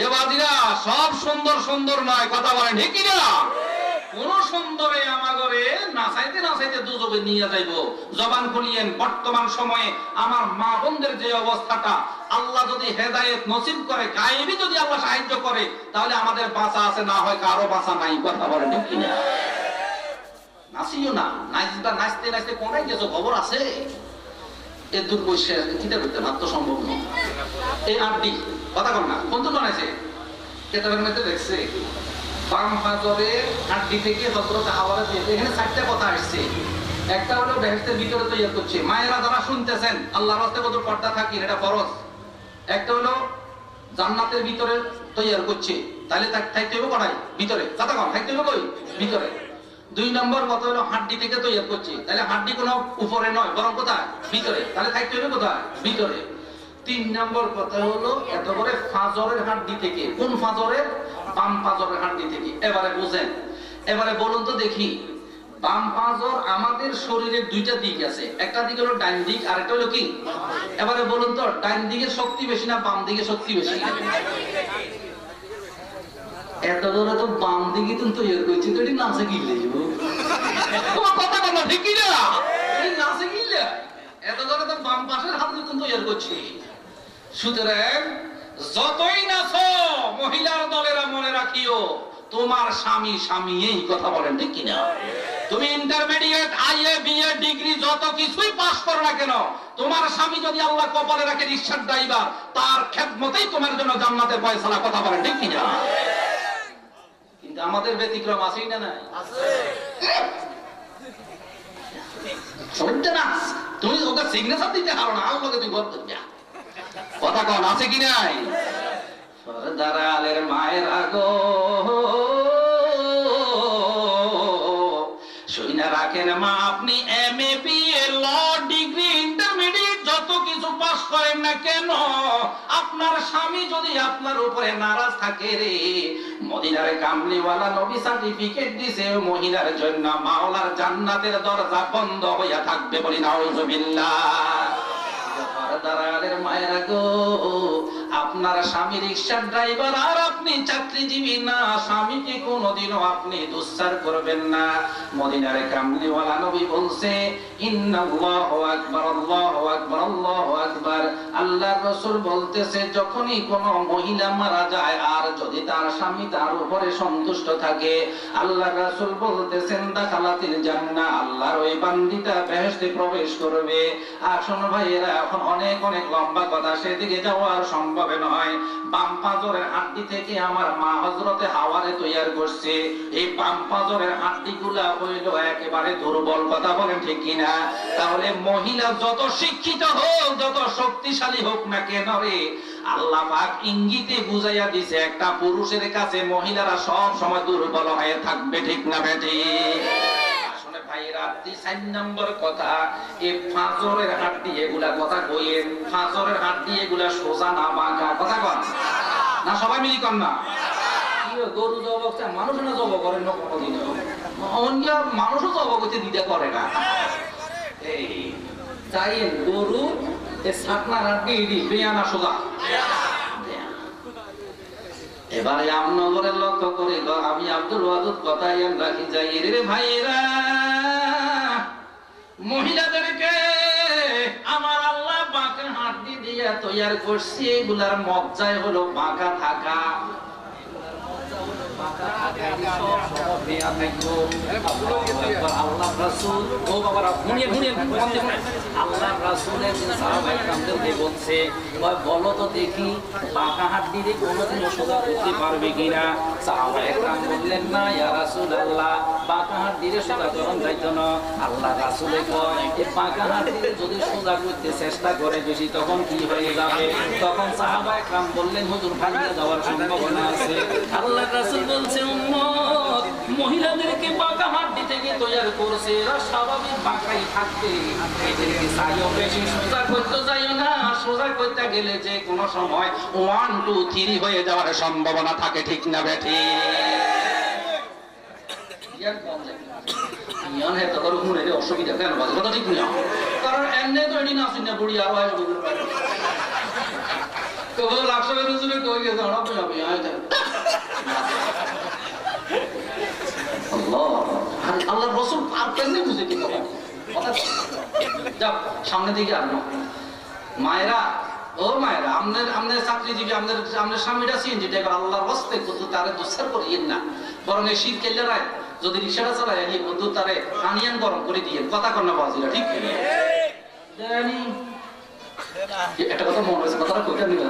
এ বাদিরা সব সুন্দর সুন্দর নয়, কথা বলেন ঠিক কিনা? কোন সুন্দরে আমাগরে নাচাইতে নাচাইতে দুজবে নিয়ে যাইব। জবান খুলিয়েন, বর্তমান সময়ে আমার মা বোনদের যে অবস্থাটা, আল্লাহ যদি হেদায়েত নসিব করে, গায়েবী যদি আল্লাহ সাহায্য করে, তাহলে আমাদের বাঁচা আছে, না হয় কারো বাঁচা নাই। কথা বলেন ঠিক কিনা? নাচিও না, নাচতে নাচতে কোনায় গেছো খবর আছে? এ দুর্বৈশ্য চিন্তা করতে ভাবতে সম্ভব নয়। এই আড্ডি কথা কর না, কোন তো বানাইছে কেতাবের মধ্যে দেখছে বাম ফাজরের আড্ডি থেকে হযরত হাওয়ারে দিয়েছে। এখানে চারটা কথা আসছে। একটা হলো বেহেশতের ভিতরে তৈরি করছে, মায়েরা যারা শুনতেছেন আল্লাহর রাস্তায় কত পর্দা থাকি, এটা ফরজ। একটা হলো জান্নাতের ভিতরে তৈরি করছে, তাহলে থাকতে হবে কোথায়? ভিতরে। কথা কন, থাকতে হবে কই? ভিতরে। 2 নম্বর কথা হলো হাড্ডি থেকে তৈরি করছে, তাহলে হাড্ডি কোনো উপরে নয়, বরং কোথায়? ভিতরে। তাহলে থাকতে হবে কোথায়? ভিতরে। 3 নম্বর কথা হলো এত করে ফাজরের হাড্ডি থেকে। কোন ফাজরের? বাম ফাজরের হাড্ডি থেকে। এবারে বুঝেন, এবারে বলুন তো দেখি, বাম ফাজর আমাদের শরীরের দুইটা দিক আছে, একটা দিক হলো ডান দিক, আরেকটা হলো কি? এবারে বলুন তো ডান দিকে শক্তি বেশি না বাম দিকে শক্তি বেশি? এত ধরে তো বাম দিকে তুমি তৈরি করছি, তো এটি নাচে গিলে তোমার কথা বলো ঠিক কি না? এটি নাচে গিলে এত ধরে তো বাম পাশের হাত দিয়ে তুমি তৈরি করছি। সুতরাং যতই নাচো মহিলার দলেরা মনে রাখিও তোমার স্বামী স্বামী। এই কথা বলেন ঠিক কিনা? তুমি ইন্টারমিডিয়েট আইএ বিএ ডিগ্রি যত কিছুই পাস করো না কেন, তোমার স্বামী যদি আল্লাহ কপালে রাখে রিকশার ড্রাইভার, তার খেদমতেই তোমার জন্য জান্নাতের ফয়সালা। কথা বলেন ঠিক কিনা? কিন্তু আমাদের ব্যতিক্রম আছেই না? নাই আছে। সত্যি না, তুমি ওকে সিগনেচার দিতে পারো না, আল্লাহকে তুই বলতে যা। কথা কন, আছে কি নাই? পর্দারালের মায়ের আগো শুইনা রাখেন মা, আপনি M A B A law degree intermediate যত কিছু পাস করেন না কেন, আপনার স্বামী যদি আপনার উপরে নারাজ থাকে রে, মদিনার কামলিওয়ালা নবী সার্টিফিকেট দিছে মহিলার জন্য মাওলার জান্নাতের দরজা বন্ধ হইয়া থাকবে। বলি নাউজুবিল্লাহ। পর্দারালের মায়ের গো, আপনার স্বামী রিকশার ড্রাইভার আর আপনি চাকরিজীবী না, স্বামীকে কোনোদিনও আপনি দুঃসার করবেন না। মদিনার কামলিওয়ালা নবী বলছে ইন্নাল্লাহু আকবার, আল্লাহু আকবার, আল্লাহু আকবার। আল্লাহর রাসূল বলতেছে যখনই কোনো মহিলা মারা যায় আর যদি তার স্বামী তার উপরে সন্তুষ্ট থাকে, আল্লাহর রাসূল বলতেছেন দাখালাতিল জান্নাহ, আল্লাহর ওই বান্দিটা বেহেশতে প্রবেশ করবে। আসুন ভাইয়েরা, এখন অনেক অনেক লম্বা কথা, সেদিকে যাওয়ার সম্ভব নয়। বাম পাঁজরের হাড্ডি থেকে আমার মা হযরতে হাওয়ারে তৈরি করছে। এই বাম পাঁজরের হাড্ডিগুলা হইল একেবারে দুর্বল। কথা বলেন ঠিক কিনা? তাহলে মহিলা যত শিক্ষিত হোক, যত শক্তিশালী হোক না কেন রে, আল্লাহ পাক ইঙ্গিতে বুঝাইয়া দিছে একটা পুরুষের কাছে মহিলারা সব সময় দুর্বল হয়ে থাকবে। ঠিক না বেটি? রাত্রি 4 নম্বর কথা, এই ফাজরের হাড্ডি এগুলা কথা কইেন, ফাজরের হাড্ডি এগুলা সোজা না বাঁকা। কথা কন না, সবাই মিলি কন না। গরু জব মানুষ না জব করেন না কোনোদিন, মানুষও জব করতে দিতে করে না। এই তাই গরু ছাটনার হাড্ডি বেয়ানা সোজা। এবারে আমনগরের লক্ষ্য করে আমি আব্দুল ওয়াদুদ কথাই রাখি যাই রে ভাইরা, মহিলাদেরকে আমার আল্লাহ বাঁকা হাড্ডি দিয়ে তৈরি করছে, এগুলার মজ্জায় হলো বাঁকা থাকা। আল্লাহ রাসূল ও বাবারা আল্লাহ রাসূলের সাহাবায়ে বলছে, বলো তো দেখি বাঁকা হাড্ডি দিয়ে কোনোদিন সোজা করতে পারবে কিনা? সাহাবায়ে কেরাম বললেন না ইয়া রাসূলুল্লাহ, বাঁকা হাড্ডি দিয়ে সোজা করন যাইতো না। আল্লাহ রাসূল কয় এই বাঁকা হাড্ডি যদি সোজা করতে চেষ্টা করে বেশি তখন কি হয়ে যাবে? তখন সাহাবায়ে কেরাম বললেন হুজুর ভাঙিয়ে যাওয়ার সম্ভাবনা আছে। আল্লাহ রাসূল বলছে উম্মত, মহিলাদেরকে বাঁকা হাড্ডি থেকে তৈরি করছে, এরা স্বাভাবিক বাঁকাই থাকবে, এদেরকে চাইও বেশি সোজা করতে যাইও না। সোজা করতে গেলে যে কোনো সময় 1 2 3 হয়ে যাওয়ার সম্ভাবনা থাকে। ঠিক না বেঠি? অসুবিধা কেন? কথা ঠিক না, কারণ এমনি তো এটি না শুনে বুড়ি আরো লাখশো কই গেছে আল্লাহ, আরে আল্লাহর রাসূল আর কেমনে বুঝে কি কথা? যাও সামনে দিকে আসবো। মায়েরা, ও মায়েরা, আমনের চাকরিজীবী, আমনের স্বামীরা সিএনজি ড্রাইভার, আল্লাহর হস্তে কিন্তু তারে দুঃসার করিয়েন না। বরং এই শীত কেলে রায় যদি রিক্সাটা চালায় এই বন্ধু তারে আনিয়ান গরম করে দিয়ে কথা কন্যা বাজিরা, ঠিক জানি একটা কথা মনে হয়েছে, কথাটা কোথায় নিয়ে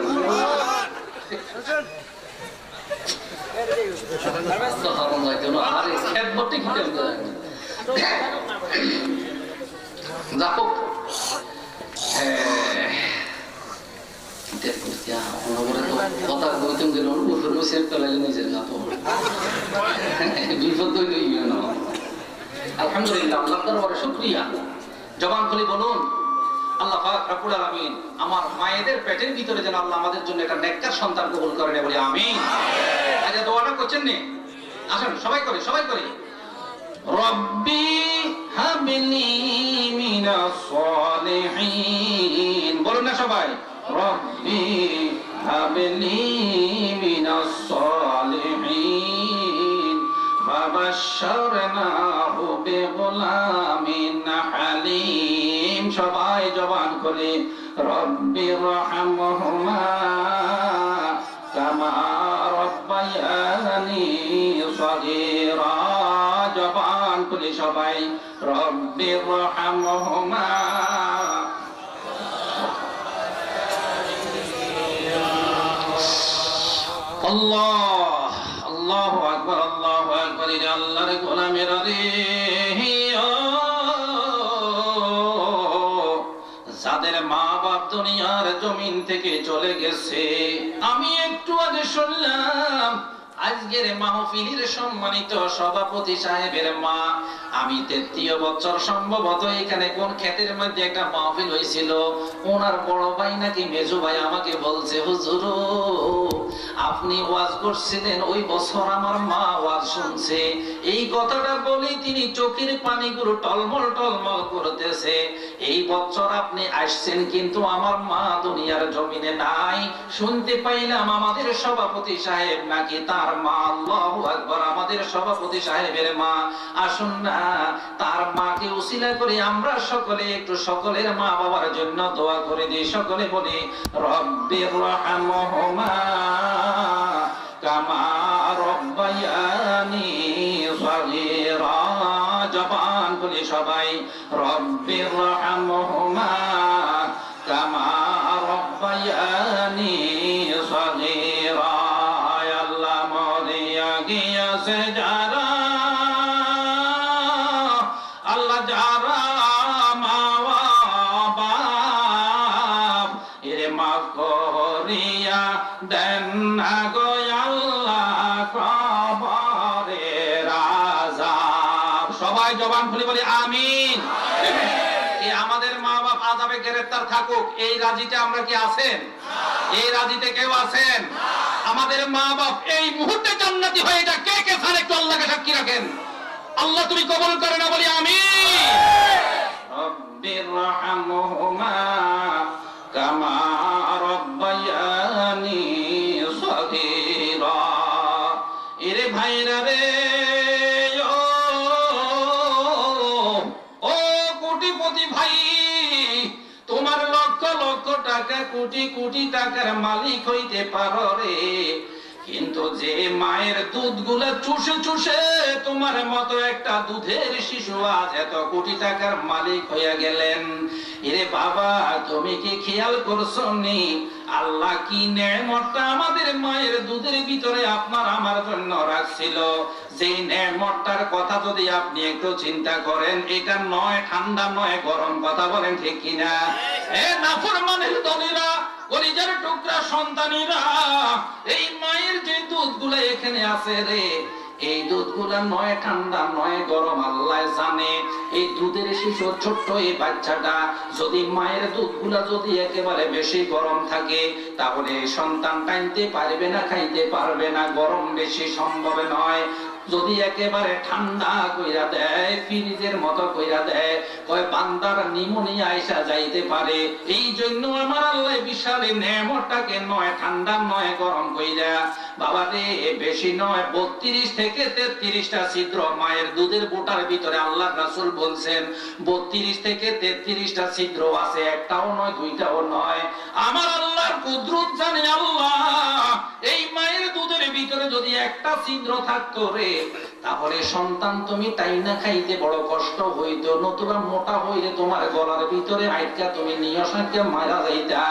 আলহামদুলিল্লাহ, আল্লাহ দরবারে শুকরিয়া। জবান খুলে বলুন, আল্লাহ পাক রব্বুল আলামিন আমার মায়েদের পেটের ভিতরে যেন আল্লাহ আমাদের জন্য একটা নেককার সন্তান কবুল করেন, বলি আমিন। আচ্ছা দোয়াটা করছেন নি? আসুন সবাই করি, সবাই করি। রব্বি হাবলি মিনাস সালিহিন, বলুন না সবাই, রব্বি হাবলি মিনাস সালিহিন ফাবাশশারনাহু বিগুলামিন হালিম। সবাই জবান করে রব্বির রহমহুমা কামা রব্বায়ানি সগীরা। জবান খুলে সবাই রব্বির রহমহুমা। আল্লাহ, আল্লাহু আকবার, আল্লাহু আকবার। আল্লাহর গোলামেরা রে, যাদের মা বাপ দুনিয়ার জমিন থেকে চলে গেছে, আমি একটু আগে শুনলাম আজকের মাহফিলের সম্মানিত সভাপতি সাহেবের মা, আমি 33 বছর সম্ভবত এখানে কোন ক্ষেতের মধ্যে একটা মাহফিল হয়েছিল, ওনার বড় ভাই নাকি মেজো ভাই আমাকে বলছে, হুজুর আপনি ওয়াজ করছিলেন ওই বছর আমার মা ওয়াজ শুনছে। এই কথাটা বলে তিনি চোখের পানিগুলো টলমল টলমল করতেছে। এই বছর আপনি আসছেন কিন্তু আমার মা দুনিয়ার জমিনে নাই। শুনতে পাইলাম আমাদের সভাপতি সাহেব নাকি তার মা, আল্লাহু আকবার, আমাদের সভাপতি সাহেবের মা। আসুন না তার মাকে উসিলা করে আমরা সকলে একটু সকলের মা বাবার জন্য দোয়া করে দিই। সকলে বলি রব্বির রহমহুমা কামা রব্বায়ানি সগীরা। জবান খুলে সবাই রব্বির রহমহুমা কামা রব্বায়ানি সগীরা। আল্লাহ মরিয়া গিয়াছে যারা, আল্লাহ যারা মা বাপ এর মাফ করিয়া দেন না গো আল্লাহ কবরের আযাব। সবাই জবান খুলে বলি আমিন। আমাদের মা বাপ আযাবে গ্রেফতার থাকুক, এই রাজিতে আমরা কি আছেন? এই রাজিতে কেউ আছেন? আমাদের মা বাপ এই মুহূর্তে জান্নাতি হয়ে যাক, কে কে চান একটু আল্লাহকে সাক্ষী রাখেন। আল্লাহ তুমি কবুল করে না, বলি আমিন। রব্বির রহমহুমা কামা রব্বায়ানি সগীরা। এরে ভাইরা রে, ও কোটিপতি ভাই, তোমার লক্ষ লক্ষ টাকা, কোটি কোটি টাকার মালিক হইতে পারো রে, কিন্তু যে মায়ের দুধ গুলা চুষে চুষে তোমার মতো একটা দুধের শিশু আজ এত কোটি টাকার মালিক হইয়া গেলেন, এরে বাবা তুমি কি খেয়াল করছো নি আল্লাহ কি নেয়ামতটা আমাদের মায়ের দুধের ভিতরে আপনার আমার জন্য রাখছিল? যে নেয়ামতটার কথা যদি আপনি একটু চিন্তা করেন, এটা নয় ঠান্ডা নয় গরম, কথা বলেন ঠিক কিনা? এ নাফরমানের দলেরা, কলিজার টুকরা সন্তানীরা, এই মায়ের যে দুধগুলো এখানে আছে রে, এই দুধগুলা নয় ঠান্ডা নয় গরম, আল্লাহ জানে। এই দুধের শিশু ছোট্ট এই বাচ্চাটা যদি মায়ের দুধগুলা যদি একেবারে বেশি গরম থাকে, তাহলে সন্তান টাইনতে পারবে না, খাইতে পারবে না, গরম বেশি সম্ভব নয়। যদি একেবারে ঠান্ডা কইরা দেয়, ফ্রিজের মতো কইরা দেয়, কয় বান্দার নিউমোনিয়া আইসা যাইতে পারে। এই জন্য আমার আল্লাহ বিশাল নেয়ামতটাকে নয় ঠান্ডা নয় গরম কইরা, বাবা রে বেশি নয় 32 থেকে 33টা ছিদ্র মায়ের দুধের বোটার ভিতরে আল্লাহ রাসূল বলছেন 32 থেকে 33টা ছিদ্র আছে, একটাও নয় দুইটাও নয়। আমার আল্লাহর কুদরত জানে আল্লাহ, এই মায়ের দুধের ভিতরে যদি একটা ছিদ্র থাকতো রে, তাহলে সন্তান তুমি টাইনা খাইতে বড় কষ্ট হইতো, নতুবা মোটা হইলে তোমার গলার ভিতরে আইটকা তুমি নিয়সাকে মারা যাইতা।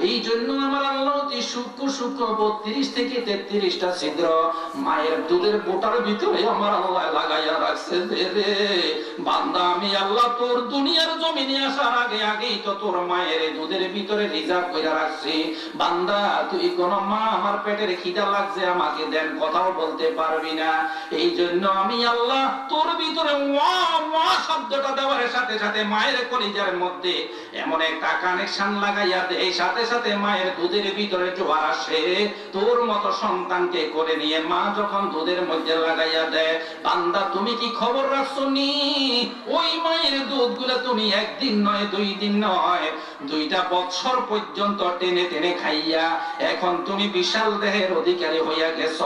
এই জন্য আমার আল্লাহ অতি সূক্ষ্ম সূক্ষ্ম 32 থেকে 33টা ছিদ্র মায়ের দুধের বোটার ভিতরে আমার আল্লাহ লাগাইয়া রাখছে রে। বান্দা আমি আল্লাহ তোর দুনিয়ার জমিনে আসার আগে আগেই তো তোর মায়ের দুধের ভিতরে রিজার্ভ কইরা রাখছি। বান্দা তুই কোন মা আমার পেটের খিদা লাগছে আমাকে দেন, কথাও বলতে পারবি না। এই জন্য আমি আল্লাহ তোর ভিতরে ওয়া ওয়া শব্দটা দেওয়ার সাথে সাথে মায়ের কলিজার মধ্যে এমন একটা কানেকশন লাগাইয়া দেই, সাথে সাথে মায়ের দুধের ভিতরে জোয়ার আসে। তোর মতো সন্তানকে করে নিয়ে মা যখন দুধের মধ্যে লাগাইয়া দেয়, বান্দা তুমি কি খবর রাখছো নি? ওই মায়ের দুধগুলো তুমি একদিন নয় 2 দিন নয় 2টা বছর পর্যন্ত টেনে টেনে খাইয়া এখন তুমি বিশাল দেহের অধিকারী হইয়া গেছ।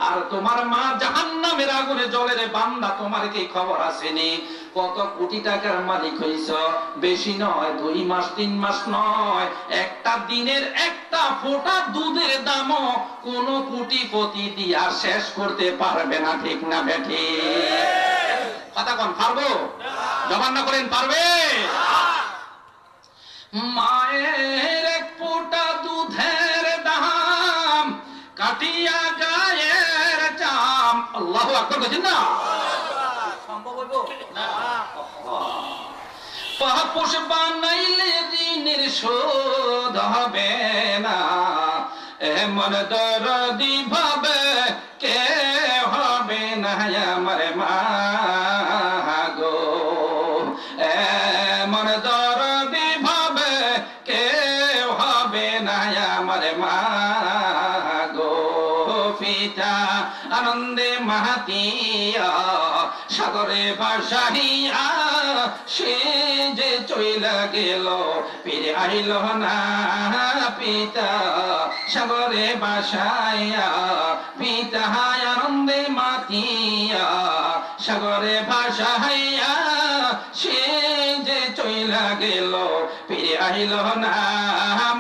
আর তোমার মা জাহান্নামের আগুনে জ্বলে রে বান্দা, তোমার কি খবর আসেনি? কত কোটি টাকার মালিক হইছ, বেশি নয় 2 মাস 3 মাস নয়, একটা দিনের একটা ফোঁটা দুধের দামও কোন কোটিপতি দিয়া শেষ করতে পারবে না, ঠিক না বেঠি? কথা কোন পারবো? জবান না করেন পারবে? মায়ের এক ফোঁটা দুধের দাম কাটিয়া গায়ের চাম। আল্লাহু আকবার বলেন না? সম্ভব হইব না? পাপোশ বানাইলে ঋণের শোধ হবে না, এমন দরদি ভাবে কে হবে না আমার মা গো, এমন দরদি ভাবে কে হবে না আমার মা গো। পিতা আনন্দে মাহাতিয়া সাগরে ভাসাইয়া সে যে চইলা গেল ফিরে আইল না। পিতা সাগরে ভাসাইয়া পিতা আনন্দে মাতিয়া সাগরে ভাসাইয়া সে যে চইলা গেল ফিরে আইল না।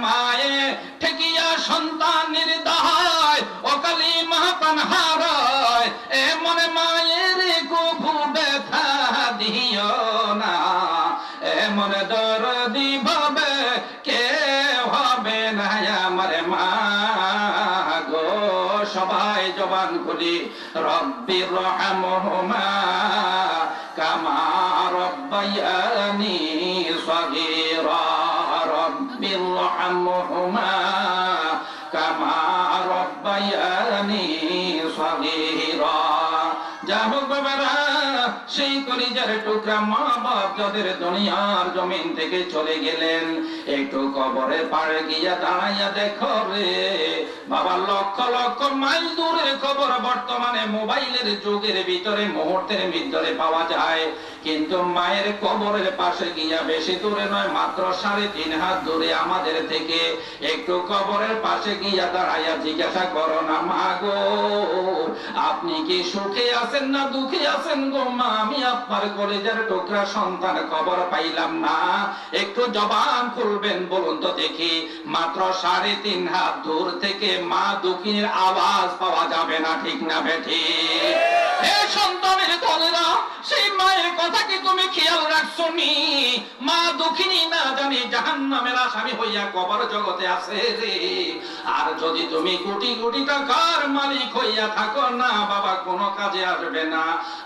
মায়ে ঠেকিয়া সন্তানের দাহায় অকালি মাহাপান হারায়, এমন মায়ের গভু ব্যথা দিও না, এমন দরদি ভাবে কে হবে না আমার মা গো। সবাই জবান খুলি রব্বির রহমহুমা কামা রব্বায়ানি সগীরা, রব্বির রহমহুমা কামা রব্বায়ানি সগীরা। যা হোক বাবারা, সেই কলিজার টুকরা মা বাপ যাদের দুনিয়ার জমিন থেকে চলে গেলেন, একটু কবরে পাড়ে গিয়া দাঁড়াইয়া দেখো রে বাবা, লক্ষ লক্ষ মাইল দূরের খবর বর্তমানে মোবাইলের যুগের ভিতরে মুহূর্তের ভিতরে পাওয়া যায়, কিন্তু মায়ের কবরের পাশে গিয়া বেশি দূরে নয়, মাত্র 3.5 হাত দূরে আমাদের থেকে একটু কবরের পাশে গিয়া দাঁড়াইয়া জিজ্ঞাসা করো না, মা গো আপনি কি সুখে আছেন না দুঃখে আছেন গো মা? আমি আপনার কলেজের টুকরা সন্তান খবর পাইলাম না, একটু জবান খুলবেন বলুন তো দেখি। মাত্র 3.5 হাত দূর থেকে মা দুঃখিনীর আওয়াজ পাওয়া যাবে না, ঠিক না বেঠি? হে সন্তানের দলেরা, সেই মায়ের কথা কি তুমি খেয়াল রাখছো নি? মা দুঃখিনী না জানি জাহান্নামের আসামি হইয়া কবর জগতে আছে রে। আর যদি তুমি কোটি কোটি টাকার মালিক হইয়া থাকো না বাবা, কোনো কাজে আসবে না।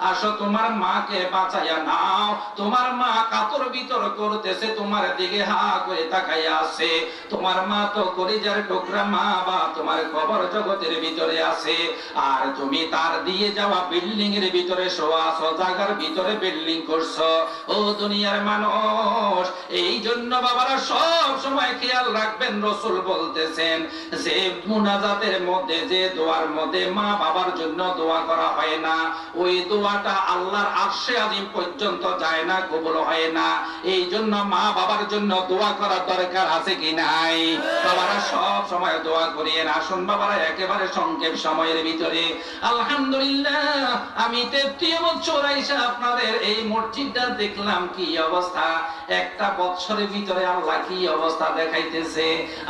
আসো তোমার মাকে বাঁচাইয়া নাও, তোমার মা কাতর বিতর করতেছে, তোমার দিকে হা করে তাকাইয়া আছে। তোমার মা তো কলিজার টুকরা মা বা তোমার কবর জগতের ভিতরে আছে, আর তুমি তার দিয়ে যাওয়া বিল্ডিং এর ভিতরে শোয়া আছো, জায়গার ভিতরে বিল্ডিং করছো। ও দুনিয়ার মানুষ, এই জন্য বাবারা সব সময় খেয়াল রাখবেন, রাসূল বলতেছেন যে মুনাজাতের মধ্যে, যে দোয়ার মধ্যে মা বাবার জন্য দোয়া করা হয় না, ওই দোয়াটা আল্লাহর আরশে আজিম পর্যন্ত যায় না, কবুল হয় না। এই জন্য মা বাবার জন্য দোয়া করার দরকার আছে কি নাই? বাবারা সব সময় দোয়া করিয়েন। আসুন বাবারা, একেবারে সংক্ষেপ সময়ের ভিতরে আলহামদুলিল্লাহ, আমি 33 বছর আইসা আপনাদের এই মসজিদটা দেখলাম, কি অবস্থা। একটা বছরের ভিতরে আল্লাহ কি অবস্থা দেখাইতেছে।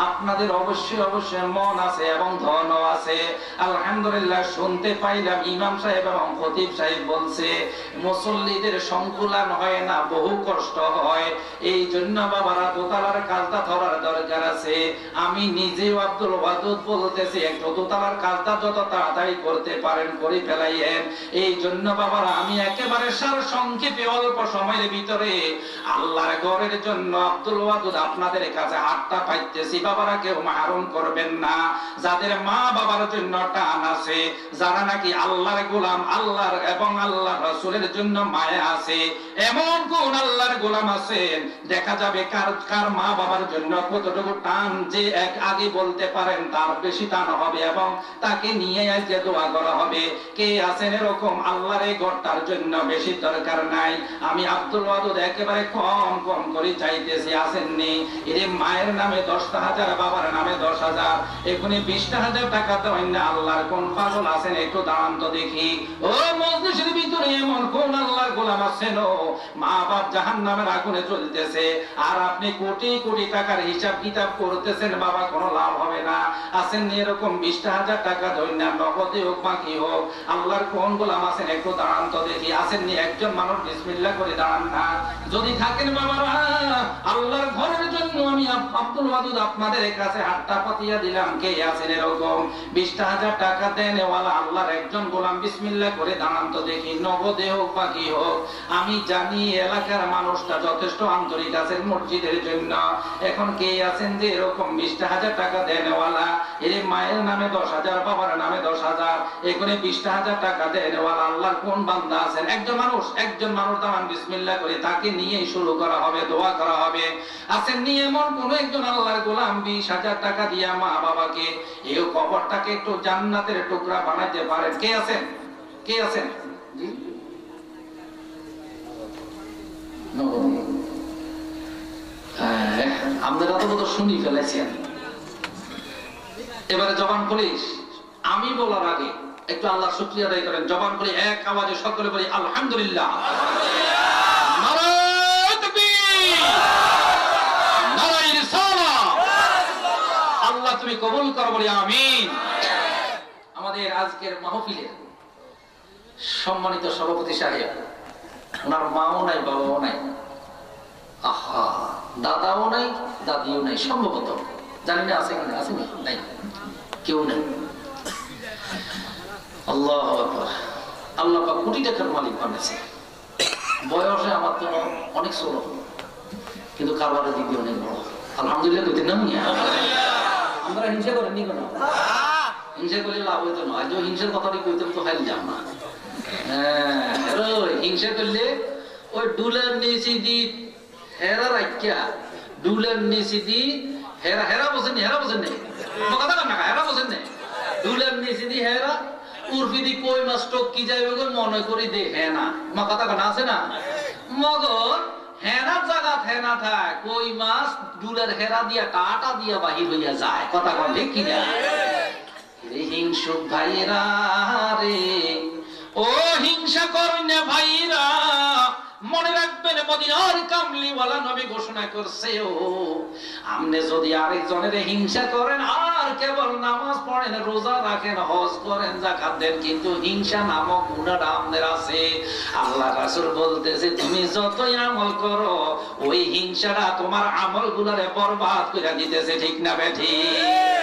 আপনাদের অবশ্যই অবশ্যই মন আছে এবং ধনও আছে। আলহামদুলিল্লাহ, শুনতে পাইলাম ইমাম সাহেব এবং খতিব সাহেব বলছে মুসল্লিদের সংকুলান হয় না, বহু কষ্ট হয়। এই জন্য বাবারা দোতলার কাজটা ধরার দরকার আছে। আমি নিজেও আব্দুল ওয়াদুদ বলতেছি, একটু দোতলার কাজটা যত তাড়াতাড়ি করতে পারেন করে ফেলাইয়েন। এই জন্য বাবারা আমি একেবারে সার সংক্ষেপে অল্প সময়ের ভিতরে আল্লাহর ঘরের জন্য আব্দুল ওয়াদুদ আপনাদের কাছে হাতটা পাইতেছি। বাবারা কেউ মাহরুম করবেন না। যাদের মা বাবার জন্য টান আছে, যারা নাকি আল্লাহর গোলাম, আল্লাহর এবং আল্লাহর রাসূলের জন্য মায়া আছে, এমন কোন আল্লাহর গোলাম আছেন, দেখা যাবে কার কার মা বাবার জন্য কতটুকু টান, যে এক আগে বলতে পারেন তার বেশি টান হবে এবং তাকে নিয়ে আজকে দোয়া করা হবে। কে আছেন এরকম? আল্লাহর এই ঘরটার জন্য বেশি দরকার নাই, আমি আব্দুল ওয়াদুদ একেবারে কম কম করে চাইতেছি। আসেননি? এর মায়ের নামে 10,000, বাবার নামে 10,000, এখনই 20,000 টাকা দেন না। আল্লাহর কোন পাগল আছেন? একটু দাঁড়ান তো দেখি। ও মজলিসের ভিতরে এমন কোন আল্লাহর গোলাম আছেন মা বাপ জাহান্নামের আগুনে জ্বলতেছে, আর আপনি কোটি কোটি টাকার হিসাব কিতাব করতেছেন, বাবা কোনো লাভ হবে না। আসেননি এরকম 20,000 টাকা দেন না, নগদে হোক বাকি হোক। আল্লাহর কোন গোলাম আছেন? একটু দাঁড়ান তো দেখি। আসেননি? একজন মানুষ বিসমিল্লাহ করে দাঁড়ান না। যদি থাকেন বাবারা, আল্লাহর ঘরের জন্য আমি আব্দুল ওয়াদুদ আপনাদের কাছে হাতটা পাতিয়া দিলাম। কে আছেন এরকম? 20,000 টাকা দেন ওয়ালা আল্লাহর একজন গোলাম, বিসমিল্লাহ করে দাঁড়ান তো দেখি, নগদে হোক বাকি হোক। আমি জানি এলাকার মানুষটা যথেষ্ট আন্তরিক আছেন মসজিদের জন্য। এখন কে আছেন যে এরকম 20,000 টাকা দেন ওয়ালা? এর মায়ের নামে 10,000, বাবার নামে 10,000, এখানে 20,000 টাকা দেন ওয়ালা আল্লাহর কোন বান্দা আছেন? একজন মানুষ দাঁড়ান, বিসমিল্লাহ করে তাকে নিয়েই শুরু করা হবে, দোয়া করা হবে। আছেন নিয়ে এমন কোন একজন আল্লাহর গোলাম 20,000 টাকা দিয়া মা বাবাকে এই কবরটাকে একটু জান্নাতের টুকরা বানাইতে পারেন? কে আছেন? কে আছেন? জি, আপনারা তো শুনি ফেলেছেন। এবারে জবান খুলিস, আমি বলার আগে একটু আল্লাহ শুকরিয়া আদায় করেন। জবান খুলি এক আওয়াজে সকলে বলি আলহামদুলিল্লাহ। আল্লাহ তুমি কবুল করো, বলি আমিন। আমাদের আজকের মাহফিলের সম্মানিত সভাপতি সাহেব, ওনার মাও নাই, বাবাও নাই, আহা, দাদাও নাই, দাদিও নাই, সম্ভবত জানি না আছে কিনা, আছে নাই, কেউ নাই। আল্লাহু আকবার। আল্লাহ পাক কোটি টাকার মালিক বানাইছে। বয়সে আমার তো অনেক ছোট, কিন্তু কারবারের দিক দিয়ে অনেক বড়। আলহামদুলিল্লাহ কইতে না মিয়া? আমরা হিংসা করেননি কেন? হিংসা করলে লাভ হইতো না। আজ হিংসার কথাটি কইতাম তো খাইল যাম না। হিংসা করলে ওই ডুলের নিচে দি হেরা রাখিয়া, ডুলের নিচে দি হেরা, হেরা বোঝেন নেই, কথা না, হেরা বোঝেন নেই। ডুলের নিচে দি হেরা, উর্ফি দি কই মাছ টকি যাইবে মনে করি দে হেনা, মা কথা কানা আছে না? মগর হেরার জায়গা হেনা থাক, কই মাছ ডুলের হেরা দিয়া কাটা দিয়া বাহির হইয়া যায়। কথা কন ঠিক কিনা? হিংসুক ভাইরা রে, ও হিংসা করেন ভাইরা, মনে রাখবেন মদিনার কামলিওয়ালা নবী ঘোষণা করছে, ও আপনি যদি আরেকজনের হিংসা করেন আর কেবল নামাজ পড়েন, রোজা রাখেন, হজ করেন, যাকাত দেন, কিন্তু হিংসা নামক গুনাহটা আপনাদের আছে। আল্লাহ রাসূল বলতেছে তুমি যতই আমল করো ওই হিংসাটা তোমার আমলগুলোরে বরবাদ করে দিতেছে। ঠিক না বেঠিক?